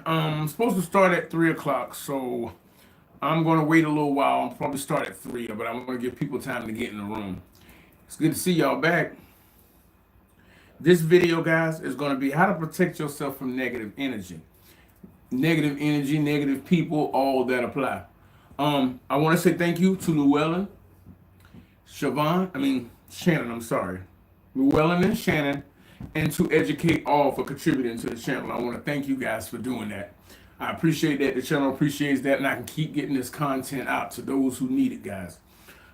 I'm supposed to start at 3 o'clock, so I'm going to wait a little while. I'll probably start at 3, but I want to give people time to get in the room. It's good to see y'all back. This video, guys, is going to be how to protect yourself from negative energy. Negative people, all that apply. I want to say thank you to Shannon, I'm sorry. Llewellyn and Shannon, and to Educate All for contributing to the channel. I want to thank you guys for doing that. I appreciate that. The channel appreciates that, and I can keep getting this content out to those who need it, guys.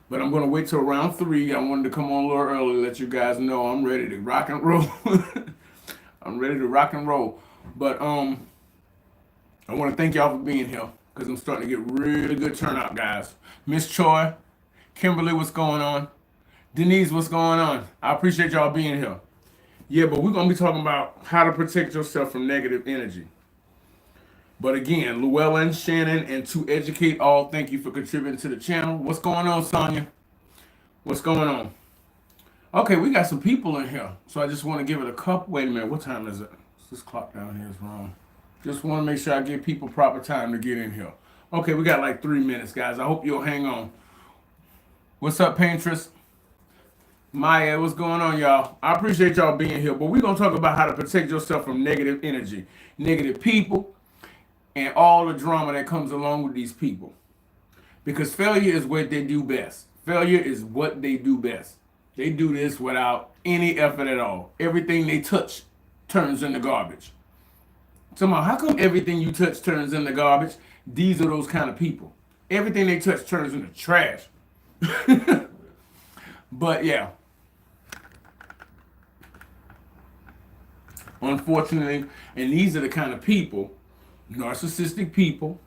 But I'm going to wait till around 3. I wanted to come on a little early, let you guys know I'm ready to rock and roll. I'm ready to rock and roll. But I want to thank y'all for being here, because I'm starting to get really good turnout, guys. Miss Choi, Kimberly, what's going on? Denise, what's going on? I appreciate y'all being here. Yeah, but we're going to be talking about how to protect yourself from negative energy. But again, Llewellyn, Shannon, and to Educate All, thank you for contributing to the channel. What's going on, Sonia? What's going on? Okay, we got some people in here. So I just want to give it a couple. Wait a minute, what time is it? This clock down here is wrong. Just want to make sure I give people proper time to get in here. Okay, we got like 3 minutes, guys. I hope you'll hang on. What's up, Paintress? Maya, what's going on, y'all? I appreciate y'all being here, but we're going to talk about how to protect yourself from negative energy, negative people, and all the drama that comes along with these people. Because failure is what they do best. Failure is what they do best. They do this without any effort at all. Everything they touch turns into garbage. Somehow, how come everything you touch turns into garbage? These are those kind of people. Everything they touch turns into trash. But yeah. Unfortunately, and these are the kind of people, narcissistic people,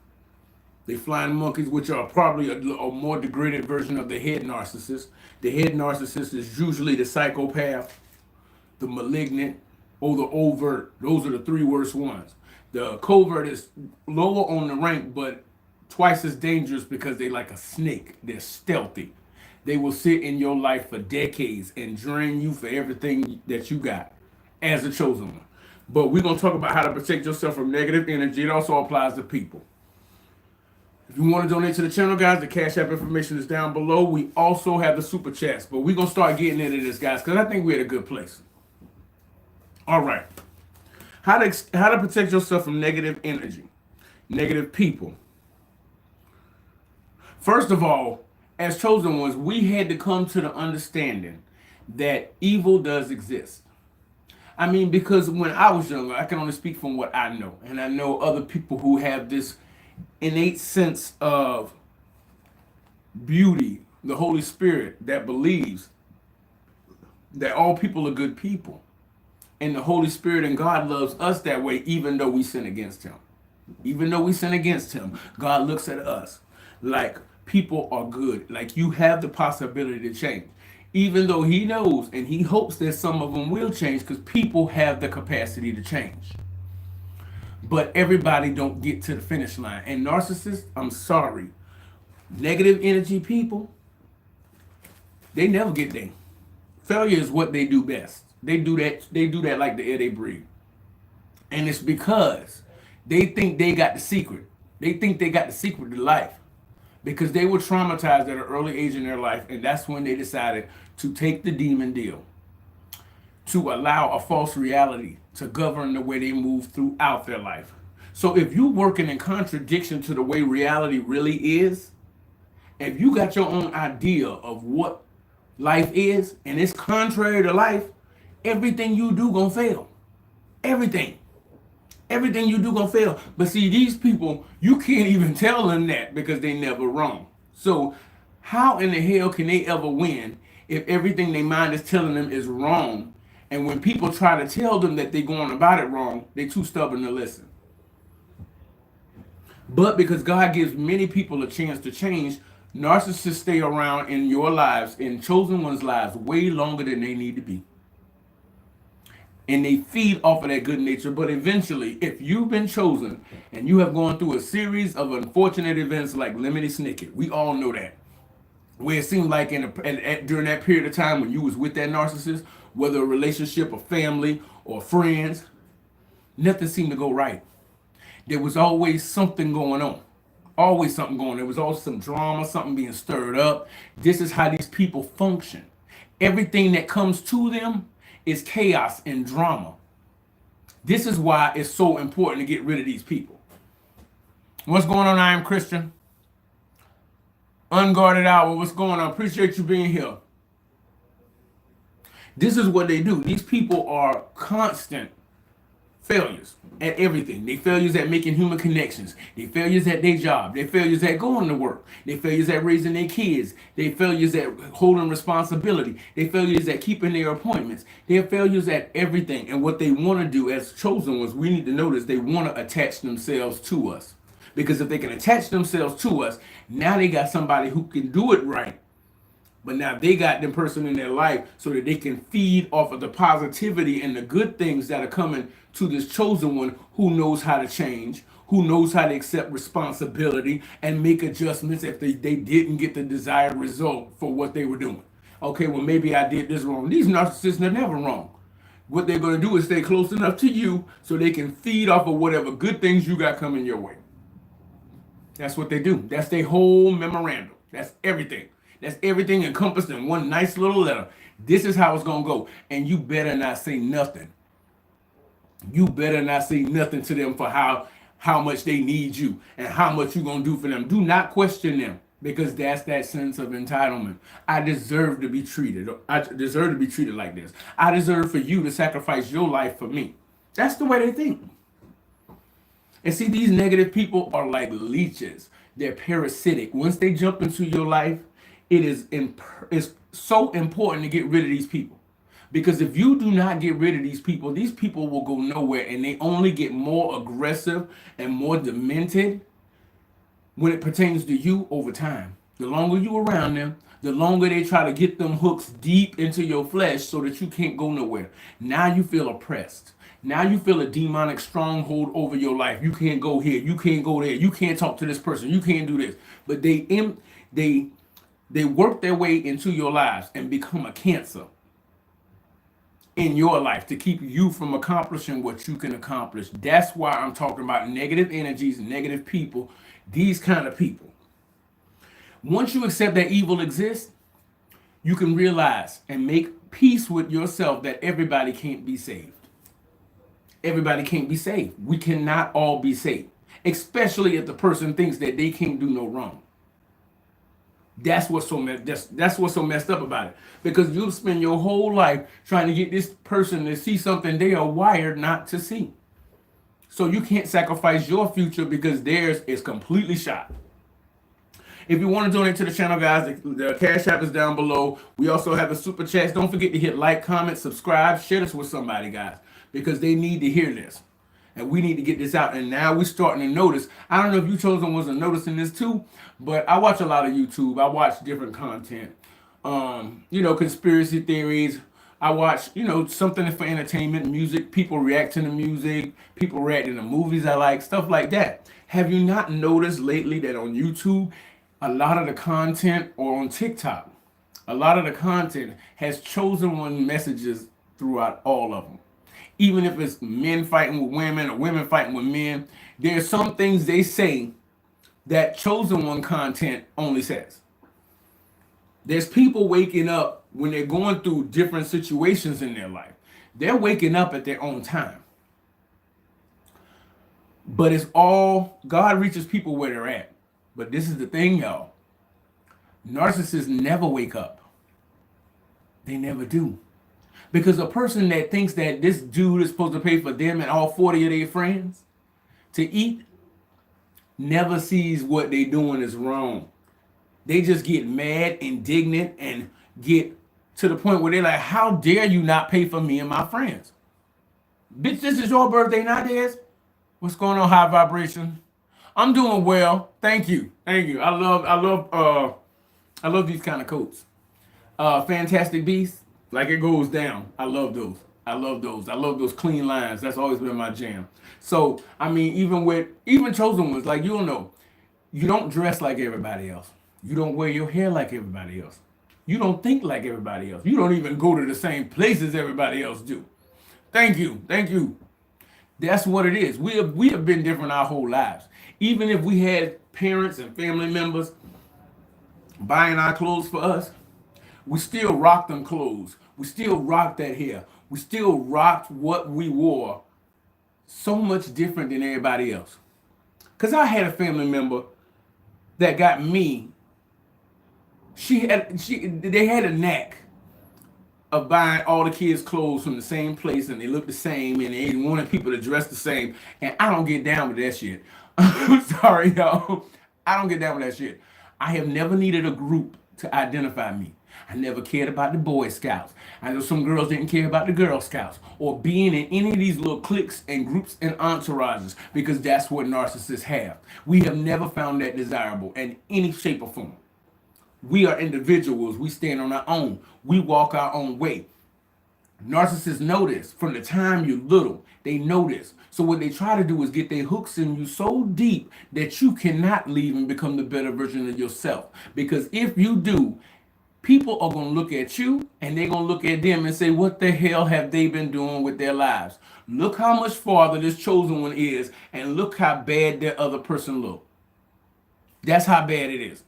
they flying monkeys, which are probably a more degraded version of the head narcissist. The head narcissist is usually the psychopath, the malignant, or the overt. Those are the 3 worst ones. The covert is lower on the rank, but twice as dangerous because they're like a snake. They're stealthy. They will sit in your life for decades and drain you for everything that you got as a chosen one. But we're going to talk about how to protect yourself from negative energy. It also applies to people. If you want to donate to the channel, guys, the Cash App information is down below. We also have the super chats, but we're going to start getting into this, guys, because I think we're at a good place. All right. How to protect yourself from negative energy, negative people. First of all, as chosen ones, we had to come to the understanding that evil does exist. I mean, because when I was younger, I can only speak from what I know. And I know other people who have this innate sense of beauty, the Holy Spirit that believes that all people are good people. And the Holy Spirit and God loves us that way, even though we sin against him. Even though we sin against him, God looks at us like people are good. Like you have the possibility to change. Even though he knows and he hopes that some of them will change, because people have the capacity to change. But everybody don't get to the finish line. And narcissists, I'm sorry, negative energy people, they never get there. Failure is what they do best. They do that like the air they breathe. And it's because they think they got the secret. They think they got the secret to life. Because they were traumatized at an early age in their life, and that's when they decided to take the demon deal, to allow a false reality to govern the way they move throughout their life. So if you're working in contradiction to the way reality really is, if you got your own idea of what life is, and it's contrary to life, everything you do gonna fail. Everything you do gonna fail. But see, these people, you can't even tell them that because they never wrong. So how in the hell can they ever win if everything their mind is telling them is wrong? And when people try to tell them that they're going about it wrong, they're too stubborn to listen. But because God gives many people a chance to change, narcissists stay around in your lives, in chosen ones' lives, way longer than they need to be. And they feed off of that good nature. But eventually, if you've been chosen and you have gone through a series of unfortunate events like Lemony Snicket, we all know that, where it seemed like during that period of time when you was with that narcissist, whether a relationship or family or friends, nothing seemed to go right. There was always something going on. Always something going on. There was always some drama, something being stirred up. This is how these people function. Everything that comes to them is chaos and drama. This is why it's so important to get rid of these people. What's going on? I am Christian. Unguarded Hour. What's going on? Appreciate you being here. This is what they do. These people are constant failures at everything. They failures at making human connections. They failures at their job. They failures at going to work. They failures at raising their kids. They failures at holding responsibility. They failures at keeping their appointments. They failures at everything. And what they want to do as chosen ones, we need to notice they want to attach themselves to us. Because if they can attach themselves to us, now they got somebody who can do it right. But now they got them person in their life so that they can feed off of the positivity and the good things that are coming to this chosen one who knows how to change, who knows how to accept responsibility and make adjustments if they didn't get the desired result for what they were doing. Okay, well, maybe I did this wrong. These narcissists are never wrong. What they're going to do is stay close enough to you so they can feed off of whatever good things you got coming your way. That's what they do. That's their whole memorandum. That's everything. That's everything encompassed in one nice little letter. This is how it's going to go. And you better not say nothing. You better not say nothing to them for how much they need you and how much you're going to do for them. Do not question them because that's that sense of entitlement. I deserve to be treated. I deserve to be treated like this. I deserve for you to sacrifice your life for me. That's the way they think. And see, these negative people are like leeches. They're parasitic. Once they jump into your life, it's so important to get rid of these people. Because if you do not get rid of these people will go nowhere and they only get more aggressive and more demented when it pertains to you over time. The longer you around them, the longer they try to get them hooks deep into your flesh so that you can't go nowhere. Now you feel oppressed. Now you feel a demonic stronghold over your life. You can't go here. You can't go there. You can't talk to this person. You can't do this. But they work their way into your lives and become a cancer in your life to keep you from accomplishing what you can accomplish. That's why I'm talking about negative energies, negative people, these kind of people. Once you accept that evil exists, you can realize and make peace with yourself that everybody can't be saved. Everybody can't be saved. We cannot all be saved, especially if the person thinks that they can't do no wrong. That's what's so messed up about it. Because you'll spend your whole life trying to get this person to see something they are wired not to see. So you can't sacrifice your future because theirs is completely shot. If you want to donate to the channel, guys, the Cash App is down below. We also have the super chats. Don't forget to hit like, comment, subscribe, share this with somebody, guys, because they need to hear this. And we need to get this out. And now we're starting to notice. I don't know if you chosen ones are noticing this too, but I watch a lot of YouTube. I watch different content. Conspiracy theories. I watch, something for entertainment, music. People reacting to music. People reacting to movies I like, stuff like that. Have you not noticed lately that on YouTube, a lot of the content, or on TikTok, a lot of the content has chosen one messages throughout all of them? Even if it's men fighting with women or women fighting with men, there's some things they say that chosen one content only says. There's people waking up when they're going through different situations in their life. They're waking up at their own time. But it's all, God reaches people where they're at. But this is the thing, y'all. Narcissists never wake up. They never do. Because a person that thinks that this dude is supposed to pay for them and all 40 of their friends to eat never sees what they're doing is wrong. They just get mad, indignant, and get to the point where they're like, how dare you not pay for me and my friends? Bitch, this is your birthday, not theirs. What's going on, high vibration? I'm doing well. Thank you. Thank you. I love these kind of coats. Fantastic Beasts. Like it goes down. I love those. I love those clean lines. That's always been my jam. So, I mean, even chosen ones, like you'll know, you don't dress like everybody else. You don't wear your hair like everybody else. You don't think like everybody else. You don't even go to the same places everybody else do. Thank you. Thank you. That's what it is. We have been different our whole lives. Even if we had parents and family members buying our clothes for us, we still rocked them clothes. We still rocked that hair. We still rocked what we wore so much different than everybody else. Because I had a family member that got me. They had a knack of buying all the kids' clothes from the same place, and they look the same, and they wanted people to dress the same. And I don't get down with that shit. I'm sorry, y'all. I don't get down with that shit. I have never needed a group to identify me. I never cared about the Boy Scouts. I know some girls didn't care about the Girl Scouts or being in any of these little cliques and groups and entourages, because that's what narcissists have. We have never found that desirable in any shape or form. We are individuals. We stand on our own. We walk our own way. Narcissists know this from the time you're little. They know this. So what they try to do is get their hooks in you so deep that you cannot leave and become the better version of yourself. Because if you do, people are going to look at you and they're going to look at them and say, what the hell have they been doing with their lives? Look how much farther this chosen one is, and look how bad that other person look. That's how bad it is.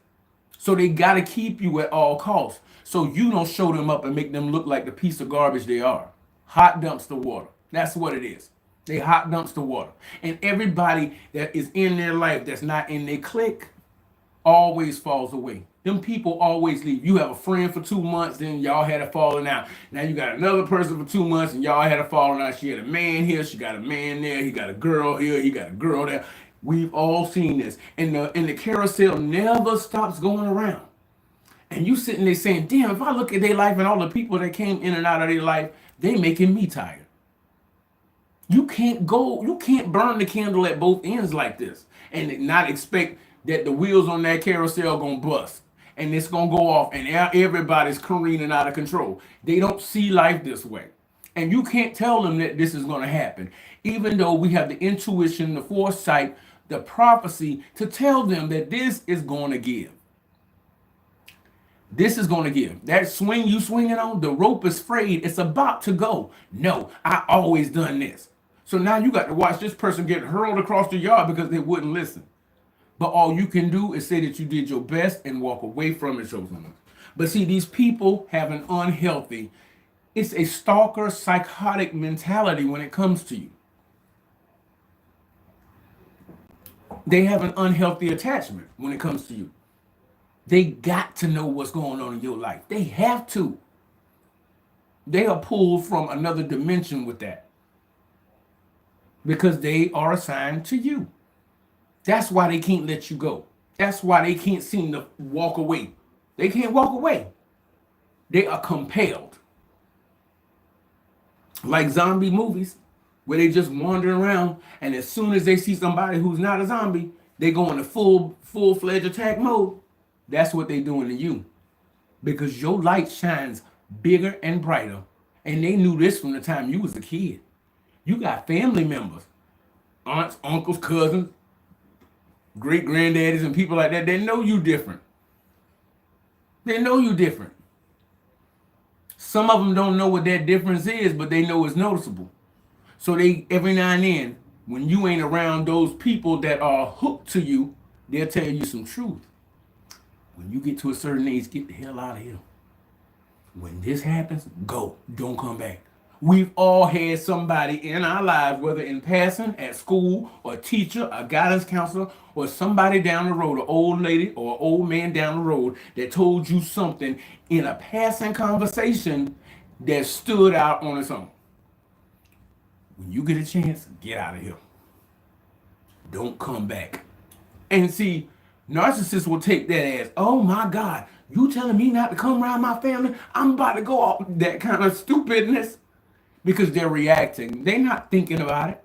So they got to keep you at all costs, so you don't show them up and make them look like the piece of garbage they are. Hot dumpster water. That's what it is. They hot dumpster water. And everybody that is in their life that's not in their clique always falls away. Them people always leave. You have a friend for 2 months, then y'all had a falling out. Now you got another person for 2 months, and y'all had a falling out. She had a man here, she got a man there, he got a girl here, he got a girl there. We've all seen this. And the carousel never stops going around. And you sitting there saying, damn, if I look at their life and all the people that came in and out of their life, they making me tired. You can't burn the candle at both ends like this and not expect that the wheels on that carousel gonna bust and it's gonna go off and everybody's careening out of control. They don't see life this way. And you can't tell them that this is gonna happen, even though we have the intuition, the foresight, the prophecy to tell them that this is going to give. This is going to give. That swing you swinging on, the rope is frayed. It's about to go. No, I always done this. So now you got to watch this person get hurled across the yard because they wouldn't listen. But all you can do is say that you did your best and walk away from it, chosen one. But see, these people have an unhealthy, it's a stalker, psychotic mentality when it comes to you. They have an unhealthy attachment when it comes to you. They got to know what's going on in your life. They have to. They are pulled from another dimension with that, because they are assigned to you. That's why they can't let you go. That's why they can't seem to walk away. They can't walk away. They are compelled. Like zombie movies, where they just wander around, and as soon as they see somebody who's not a zombie, they go into full-fledged attack mode. That's what they're doing to you, because your light shines bigger and brighter. And they knew this from the time you was a kid. You got family members, aunts, uncles, cousins, great granddaddies, and people like that. They know you different. They know you different. Some of them don't know what that difference is, but they know it's noticeable. So they, every now and then, when you ain't around those people that are hooked to you, they'll tell you some truth. When you get to a certain age, get the hell out of here. When this happens, go. Don't come back. We've all had somebody in our lives, whether in passing, at school, or a teacher, a guidance counselor, or somebody down the road, an old lady or an old man down the road that told you something in a passing conversation that stood out on its own. When you get a chance, get out of here. Don't come back. And see, narcissists will take that as, oh my God, you telling me not to come around my family? I'm about to go off. That kind of stupidness. Because they're reacting. They're not thinking about it.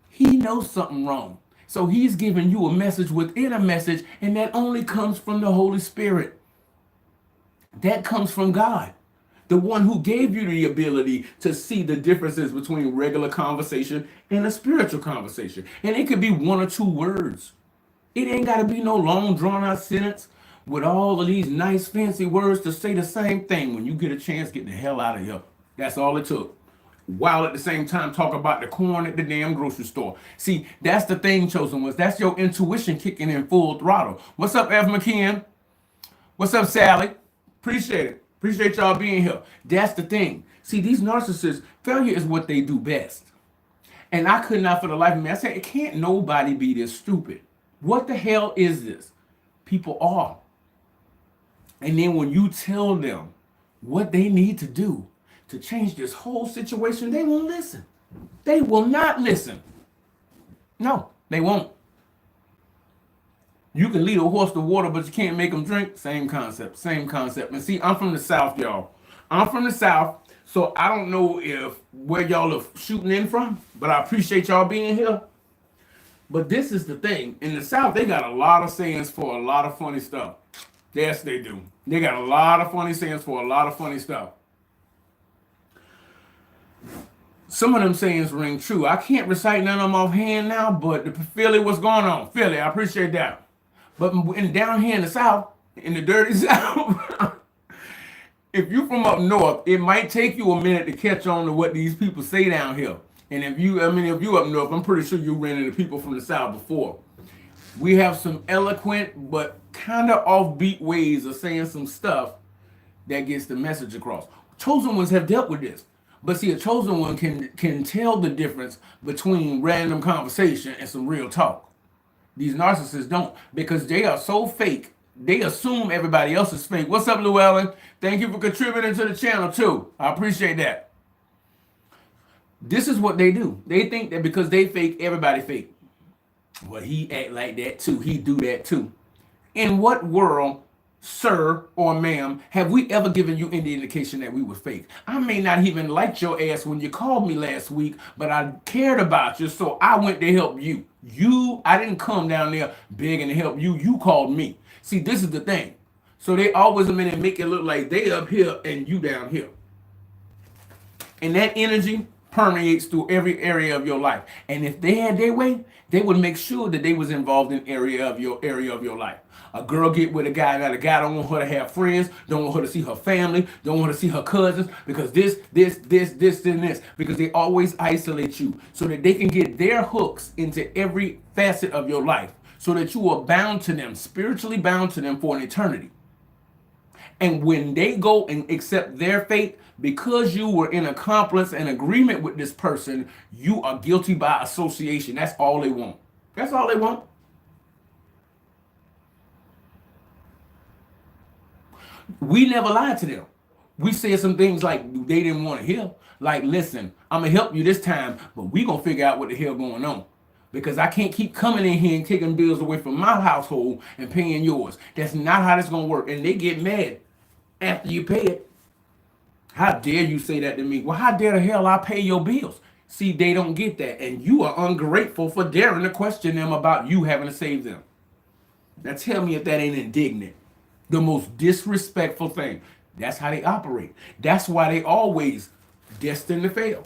He knows something wrong. So he's giving you a message within a message, and that only comes from the Holy Spirit. That comes from God, the one who gave you the ability to see the differences between regular conversation and a spiritual conversation. And it could be one or two words. It ain't got to be no long drawn out sentence with all of these nice fancy words to say the same thing. When you get a chance, get the hell out of here. That's all it took. while at the same time talk about the corn at the damn grocery store. See, that's the thing, Chosen Ones. That's your intuition kicking in full throttle. What's up, Ev McKeon? What's up, Sally? Appreciate it. Appreciate y'all being here. That's the thing. See, these narcissists, failure is what they do best. And I could not for the life of me, I said, it can't nobody be this stupid. What the hell is this? People are. And then when you tell them what they need to do to change this whole situation, they won't listen. They will not listen. No, they won't. You can lead a horse to water, but you can't make them drink. Same concept, same concept. And see, I'm from the South, y'all. I'm from the South, so I don't know if where y'all are shooting in from, but I appreciate y'all being here. But this is the thing. In the South, they got a lot of sayings for a lot of funny stuff. Yes, they do. They got a lot of funny sayings for a lot of funny stuff. Some of them sayings ring true. I can't recite none of them offhand now, but Philly, what's going on? Philly, I appreciate that. But down here in the South, in the dirty South, if you're from up north, it might take you a minute to catch on to what these people say down here. And if you up north, I'm pretty sure you ran into people from the South before. We have some eloquent but kind of offbeat ways of saying some stuff that gets the message across. Chosen ones have dealt with this. But see, a chosen one can tell the difference between random conversation and some real talk. These narcissists don't, because they are so fake. They assume everybody else is fake. What's up, Llewellyn? Thank you for contributing to the channel too. I appreciate that. This is what they do. They think that because they fake, everybody fake. Well, he act like that too. He do that too. In what world, sir or ma'am, have we ever given you any indication that we were fake? I may not even like your ass when you called me last week, but I cared about you, so I went to help you. I didn't come down there begging to help you. You called me. See, this is the thing. So they always make it look like they up here and you down here. And that energy permeates through every area of your life. And if they had their way, they would make sure that they was involved in area of your life. A girl get with a guy, now the guy don't want her to have friends, don't want her to see her family, don't want her to see her cousins, because this, and this. Because they always isolate you so that they can get their hooks into every facet of your life, so that you are bound to them, spiritually bound to them for an eternity. And when they go and accept their fate, because you were in accomplice and agreement with this person, you are guilty by association. That's all they want. That's all they want. We never lied to them. We said some things like they didn't want to hear. Like, listen, I'm going to help you this time, but we going to figure out what the hell going on. Because I can't keep coming in here and taking bills away from my household and paying yours. That's not how this going to work. And they get mad after you pay it. How dare you say that to me? Well, how dare the hell I pay your bills? See, they don't get that. And you are ungrateful for daring to question them about you having to save them. Now tell me if that ain't indignant. The most disrespectful thing. That's how they operate. That's why they always destined to fail.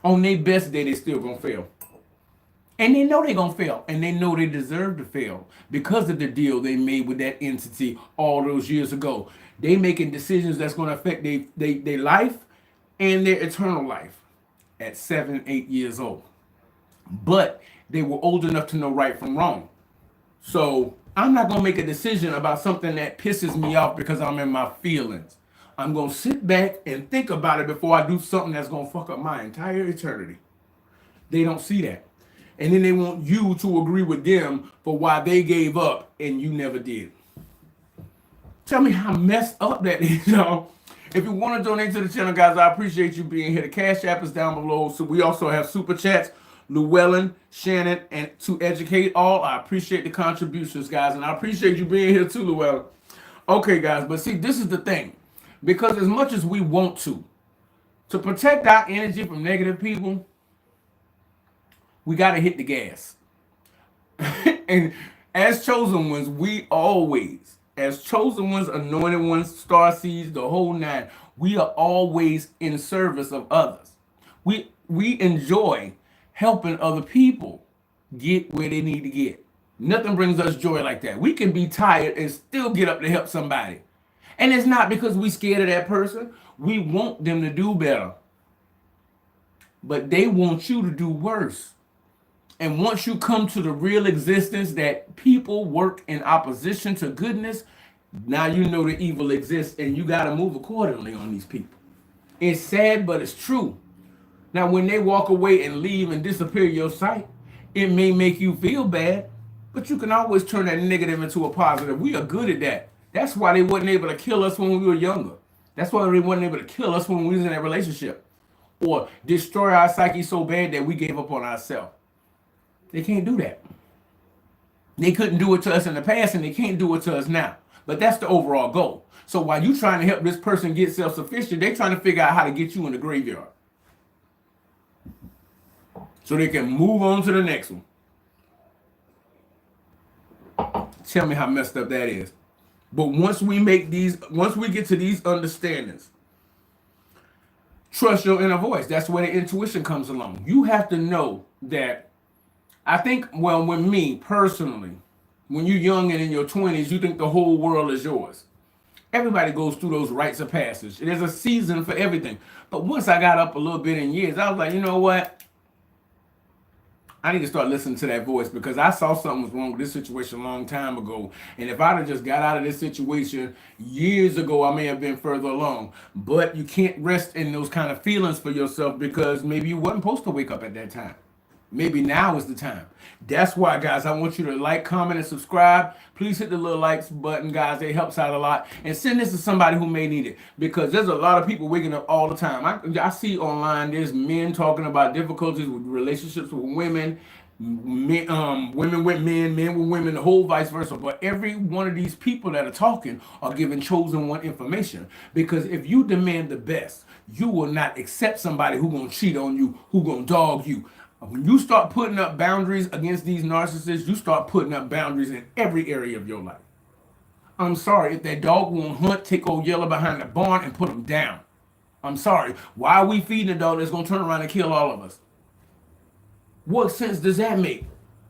On their best day, they still gonna fail. And they know they're gonna fail. And they know they deserve to fail because of the deal they made with that entity all those years ago. They making decisions that's gonna affect their life and their eternal life at 7, 8 years old. But they were old enough to know right from wrong. So I'm not going to make a decision about something that pisses me off because I'm in my feelings. I'm going to sit back and think about it before I do something that's going to fuck up my entire eternity. They don't see that. And then they want you to agree with them for why they gave up and you never did. Tell me how messed up that is, y'all. If you want to donate to the channel, guys, I appreciate you being here. The Cash App is down below. So we also have Super Chats. Llewellyn, Shannon, and to educate all. I appreciate the contributions, guys, and I appreciate you being here too, Llewellyn. Okay, guys, but see, this is the thing. Because as much as we want to protect our energy from negative people, we got to hit the gas. And as chosen ones, we always, as chosen ones, anointed ones, starseeds, the whole nine, we are always in service of others. We enjoy helping other people get where they need to get. Nothing brings us joy like that. We can be tired and still get up to help somebody. And it's not because we scared of that person. We want them to do better. but they want you to do worse. And once you come to the real existence that people work in opposition to goodness, now you know the evil exists and you got to move accordingly on these people. It's sad, but it's true. Now, when they walk away and leave and disappear your sight, it may make you feel bad, but you can always turn that negative into a positive. We are good at that. That's why they wasn't able to kill us when we were younger. That's why they wasn't able to kill us when we was in that relationship. Or destroy our psyche so bad that we gave up on ourselves. They can't do that. They couldn't do it to us in the past and they can't do it to us now. But that's the overall goal. So while you trying to help this person get self-sufficient, they're trying to figure out how to get you in the graveyard. So they can move on to the next one. Tell me how messed up that is. But once we get to these understandings, trust your inner voice. That's where the intuition comes along. You have to know that, I think, well, with me personally, when you're young and in your 20s, you think the whole world is yours. Everybody goes through those rites of passage. There's a season for everything. But once I got up a little bit in years, I was like, you know what? I need to start listening to that voice because I saw something was wrong with this situation a long time ago. And if I'd have just got out of this situation years ago, I may have been further along. But you can't rest in those kind of feelings for yourself because maybe you wasn't supposed to wake up at that time. Maybe now is the time. That's why, guys, I want you to like, comment, and subscribe. Please hit the little likes button, guys. It helps out a lot. And send this to somebody who may need it because there's a lot of people waking up all the time. I see online there's men talking about difficulties with relationships with women, women with men with women, the whole vice versa. But every one of these people that are talking are giving chosen one information because if you demand the best, you will not accept somebody who's going to cheat on you, who's going to dog you. When you start putting up boundaries against these narcissists, you start putting up boundaries in every area of your life. I'm sorry, if that dog won't hunt, take old Yellow behind the barn and put him down. I'm sorry. Why are we feeding a dog that's going to turn around and kill all of us? What sense does that make?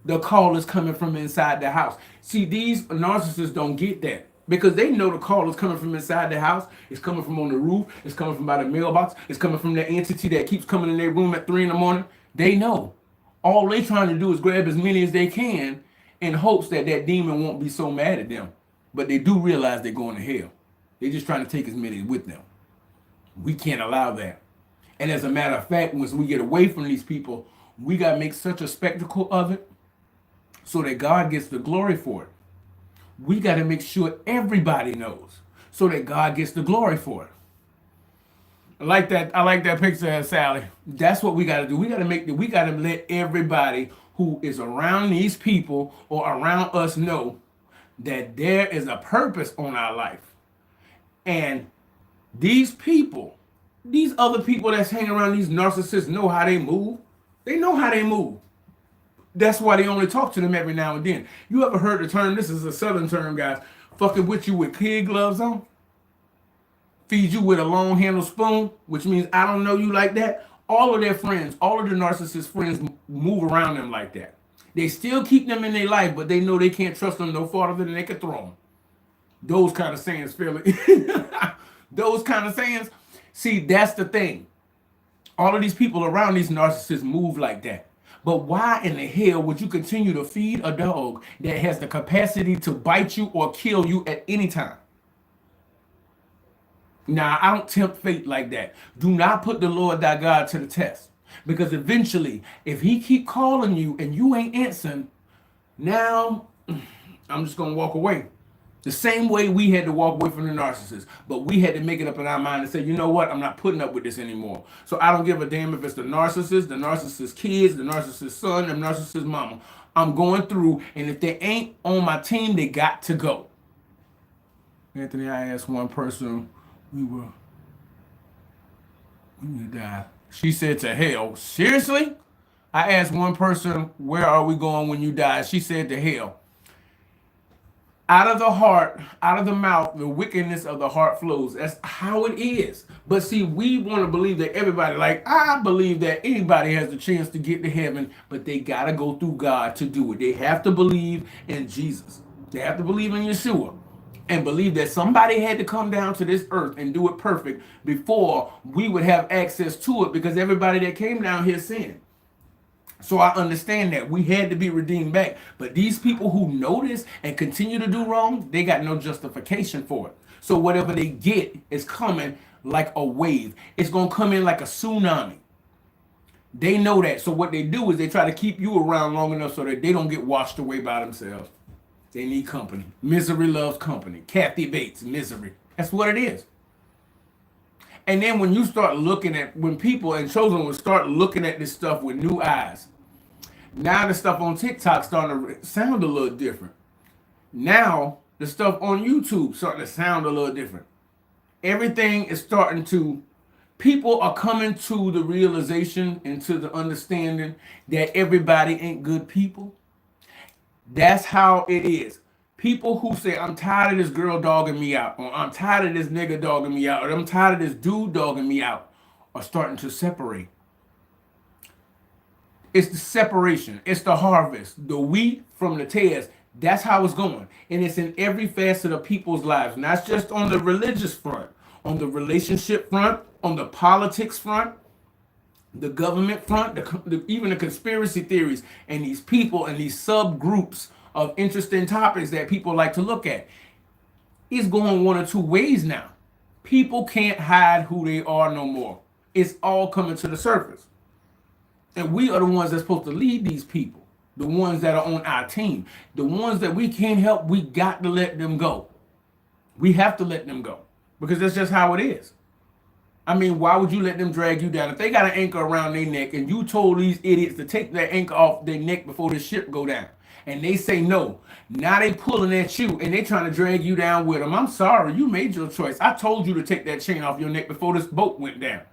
The call is coming from inside the house. See, these narcissists don't get that because they know the call is coming from inside the house. It's coming from on the roof. It's coming from by the mailbox. It's coming from the entity that keeps coming in their room at 3 a.m. They know. All they trying to do is grab as many as they can in hopes that that demon won't be so mad at them. But they do realize they're going to hell. They're just trying to take as many with them. We can't allow that. And as a matter of fact, once we get away from these people, we got to make such a spectacle of it so that God gets the glory for it. We got to make sure everybody knows so that God gets the glory for it. I like that picture of Sally. That's what we got to do. We got to let everybody who is around these people or around us know that there is a purpose on our life. And these people, these other people that's hanging around these narcissists know how they move. They know how they move. That's why they only talk to them every now and then. You ever heard the term, this is a southern term, guys, fucking with you with kid gloves on? Feed you with a long handled spoon, which means I don't know you like that. All of their friends, all of the narcissist friends move around them like that. They still keep them in their life, but they know they can't trust them no farther than they can throw them. Those kind of sayings, Philly. Those kind of sayings. See, that's the thing. All of these people around these narcissists move like that. But why in the hell would you continue to feed a dog that has the capacity to bite you or kill you at any time? Now, I don't tempt fate like that. Do not put the Lord thy God to the test. Because eventually, if he keep calling you and you ain't answering, now I'm just going to walk away. The same way we had to walk away from the narcissist. But we had to make it up in our mind and say, you know what? I'm not putting up with this anymore. So I don't give a damn if it's the narcissist kids, the narcissist son, the narcissist mama. I'm going through, and if they ain't on my team, they got to go. Anthony, I asked one person, when you die. She said to hell. Seriously? I asked one person, where are we going when you die? She said to hell. Out of the heart, out of the mouth, the wickedness of the heart flows. That's how it is. But see, we want to believe that everybody, like I believe that anybody has the chance to get to heaven, but they got to go through God to do it. They have to believe in Jesus. They have to believe in Yeshua. and believe that somebody had to come down to this earth and do it perfect before we would have access to it, because everybody that came down here sinned. So I understand that we had to be redeemed back. But these people who know this and continue to do wrong, they got no justification for it. So whatever they get is coming like a wave. It's going to come in like a tsunami. They know that. So what they do is they try to keep you around long enough so that they don't get washed away by themselves. They need company. Misery loves company. Kathy Bates, misery. That's what it is. And then when you start looking at, when people and Chosen will start looking at this stuff with new eyes, now the stuff on TikTok starting to sound a little different. Now the stuff on YouTube starting to sound a little different. Everything is starting to, people are coming to the realization and to the understanding that everybody ain't good people. That's how it is. People who say, I'm tired of this girl dogging me out, or I'm tired of this nigga dogging me out, or I'm tired of this dude dogging me out, are starting to separate. It's the separation. It's the harvest. The wheat from the tares. That's how it's going. And it's in every facet of people's lives. Not just on the religious front, on the relationship front, on the politics front, the government front, even the conspiracy theories, and these people and these subgroups of interesting topics that people like to look at. It's going one or two ways now. People can't hide who they are no more. It's all coming to the surface. And we are the ones that's supposed to lead these people. The ones that are on our team. The ones that we can't help, we got to let them go. We have to let them go. Because that's just how it is. I mean, why would you let them drag you down? If they got an anchor around their neck and you told these idiots to take that anchor off their neck before the ship go down, and they say no, now they pulling at you and they trying to drag you down with them. I'm sorry, you made your choice. I told you to take that chain off your neck before this boat went down.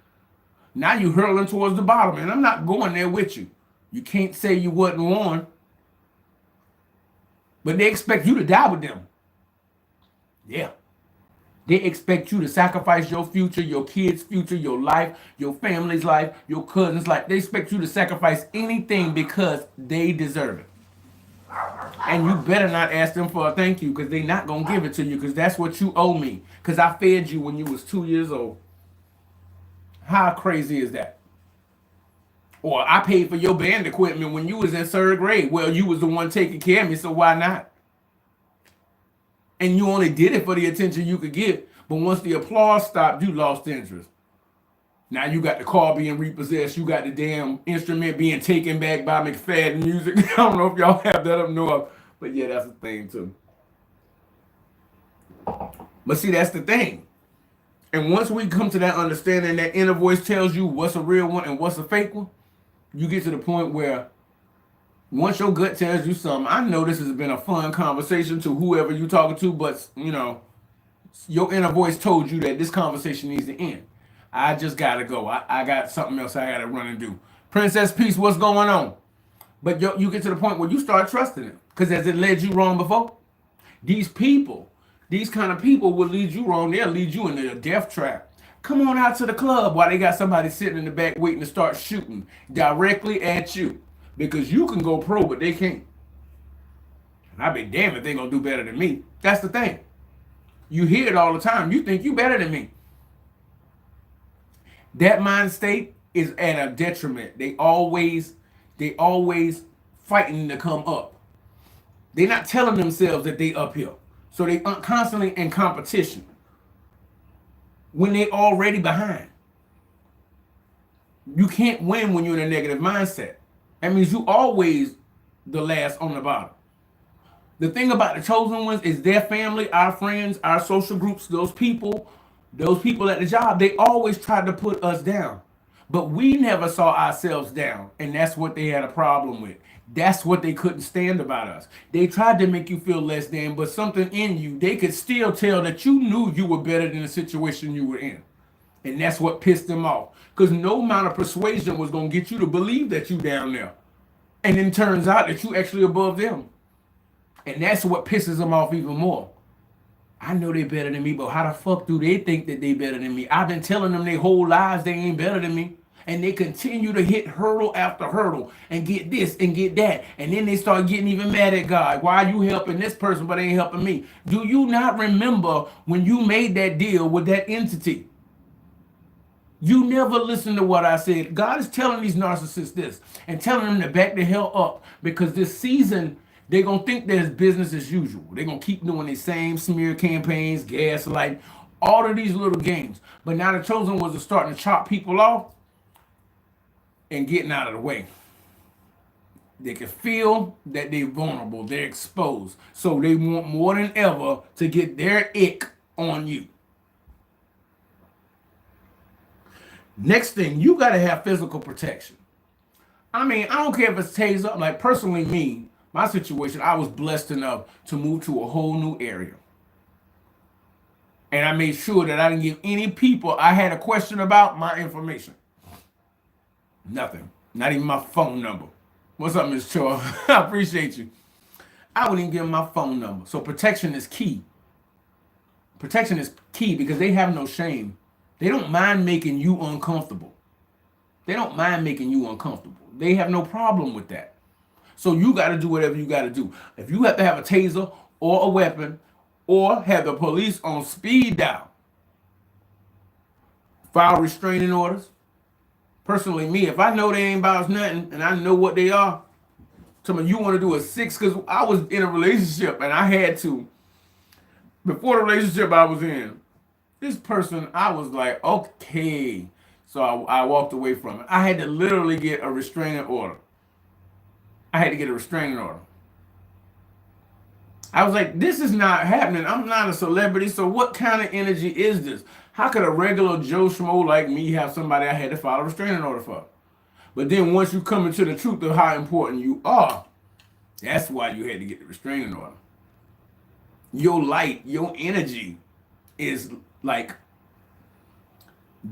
Now you hurling towards the bottom, and I'm not going there with you. You can't say you wasn't warned. But they expect you to die with them. Yeah. They expect you to sacrifice your future, your kids' future, your life, your family's life, your cousin's life. They expect you to sacrifice anything because they deserve it. And you better not ask them for a thank you, because they're not going to give it to you, because that's what you owe me. Because I fed you when you was 2 years old. How crazy is that? Or I paid for your band equipment when you was in 3rd grade. Well, you was the one taking care of me, so why not? And you only did it for the attention you could get. But once the applause stopped, you lost interest. Now you got the car being repossessed. You got the damn instrument being taken back by McFadden Music. I don't know if y'all have that up north, but yeah, that's a thing too. But see, that's the thing. And once we come to that understanding, that inner voice tells you what's a real one and what's a fake one, you get to the point where once your gut tells you something, I know this has been a fun conversation to whoever you talking to, but you know, your inner voice told you that this conversation needs to end. I just gotta go. I got something else I gotta run and do. Princess Peace, what's going on? But you get to the point where you start trusting it, because as it led you wrong before, these people, these kind of people will lead you wrong. They'll lead you into a death trap. Come on out to the club while they got somebody sitting in the back waiting to start shooting directly at you, because you can go pro, but they can't. And I be damned if they gonna do better than me. That's the thing. You hear it all the time. You think you better than me. That mind state is at a detriment. They always fighting to come up. They're not telling themselves that they uphill. So they are constantly in competition when they already behind. You can't win when you're in a negative mindset. That means you always the last on the bottom. The thing about the chosen ones is their family, our friends, our social groups, those people at the job, they always tried to put us down. But we never saw ourselves down. And that's what they had a problem with. That's what they couldn't stand about us. They tried to make you feel less than, but something in you, they could still tell that you knew you were better than the situation you were in. And that's what pissed them off. Because no amount of persuasion was going to get you to believe that you down there. And then turns out that you actually above them. And that's what pisses them off even more. I know they better than me, but how the fuck do they think that they better than me? I've been telling them their whole lives they ain't better than me. And they continue to hit hurdle after hurdle and get this and get that. And then they start getting even mad at God. Why are you helping this person but ain't helping me? Do you not remember when you made that deal with that entity? You never listen to what I said. God is telling these narcissists this and telling them to back the hell up, because this season they're going to think there's business as usual. They're going to keep doing the same smear campaigns, gaslight, all of these little games. But now the chosen ones are starting to chop people off and getting out of the way. They can feel that they're vulnerable, they're exposed. So they want more than ever to get their ick on you. Next thing, you got to have physical protection. I mean, I don't care if it's taser. Like, personally, me, my situation, I was blessed enough to move to a whole new area. And I made sure that I didn't give any people I had a question about my information. Nothing. Not even my phone number. What's up, Miss Choi? I appreciate you. I wouldn't even give them my phone number. So protection is key. Protection is key because they have no shame. They don't mind making you uncomfortable. They don't mind making you uncomfortable. They have no problem with that. So you got to do whatever you got to do. If you have to have a taser or a weapon or have the police on speed dial, file restraining orders. Personally, me, if I know they ain't about nothing and I know what they are, tell me you want to do a 6, because I was in a relationship and I had to. Before the relationship I was in, this person, I was like, okay. So I walked away from it. I had to literally get a restraining order. I had to get a restraining order. I was like, this is not happening. I'm not a celebrity, so what kind of energy is this? How could a regular Joe Schmo like me have somebody I had to file a restraining order for? But then once you come into the truth of how important you are, that's why you had to get the restraining order. Your light, your energy is like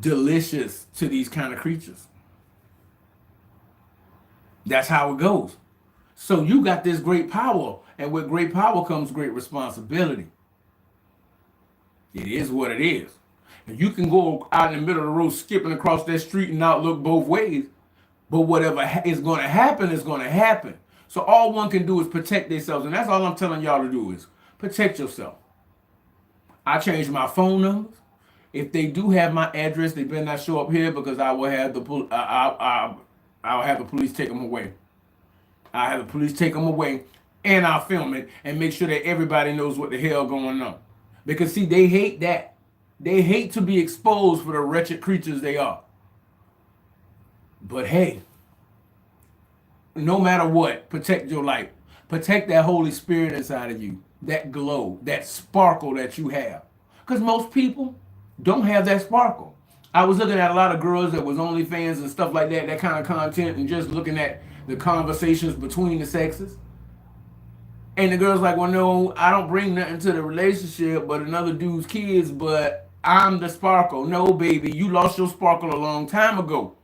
delicious to these kind of creatures. That's how it goes. So you got this great power, and with great power comes great responsibility. It is what it is. And you can go out in the middle of the road skipping across that street and not look both ways, but whatever is going to happen is going to happen. So all one can do is protect themselves, and that's all I'm telling y'all to do is protect yourself. I changed my phone numbers. If they do have my address, they better not show up here, because I will have I'll have the police take them away. I'll have the police take them away, and I'll film it and make sure that everybody knows what the hell going on. Because see, they hate that. They hate to be exposed for the wretched creatures they are. But hey, no matter what, protect your light. Protect that Holy Spirit inside of you. That glow, that sparkle that you have. Because most people don't have that sparkle. I was looking at a lot of girls that was OnlyFans and stuff like that, that kind of content, and just looking at the conversations between the sexes. And the girl's like, well, no, I don't bring nothing to the relationship but another dude's kids, but I'm the sparkle. No, baby, you lost your sparkle a long time ago.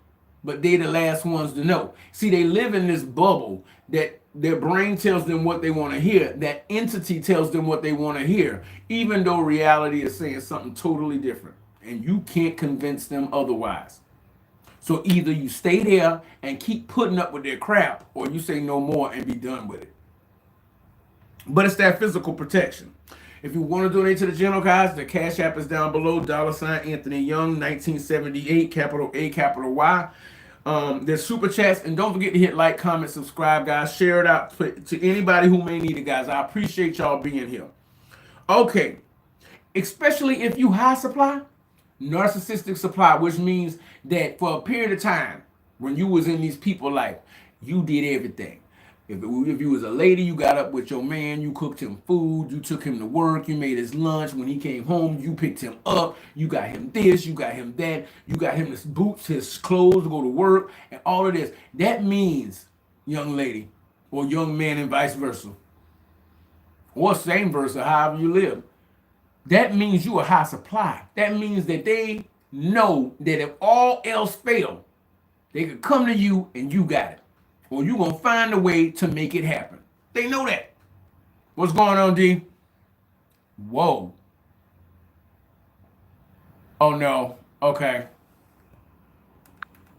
But they the last ones to know. See, they live in this bubble that their brain tells them what they want to hear. That entity tells them what they want to hear, even though reality is saying something totally different. And you can't convince them otherwise. So either you stay there and keep putting up with their crap, or you say no more and be done with it. But it's that physical protection. If you want to donate to the channel, guys, the Cash App is down below. $ Anthony Young, 1978, capital A, capital Y. There's super chats, and don't forget to hit like, comment, subscribe, guys. Share it out to anybody who may need it, guys. I appreciate y'all being here. Okay, especially if you high supply, narcissistic supply, which means that for a period of time when you was in these people's life, you did everything. If you was a lady, you got up with your man, you cooked him food, you took him to work, you made his lunch. When he came home, you picked him up, you got him this, you got him that, you got him his boots, his clothes to go to work, and all of this. That means, young lady, or young man and vice versa, or same versa, however you live, that means you are high supply. That means that they know that if all else fail, they could come to you and you got it. Or you're going to find a way to make it happen. They know that. What's going on, D? Whoa. Oh, no. Okay.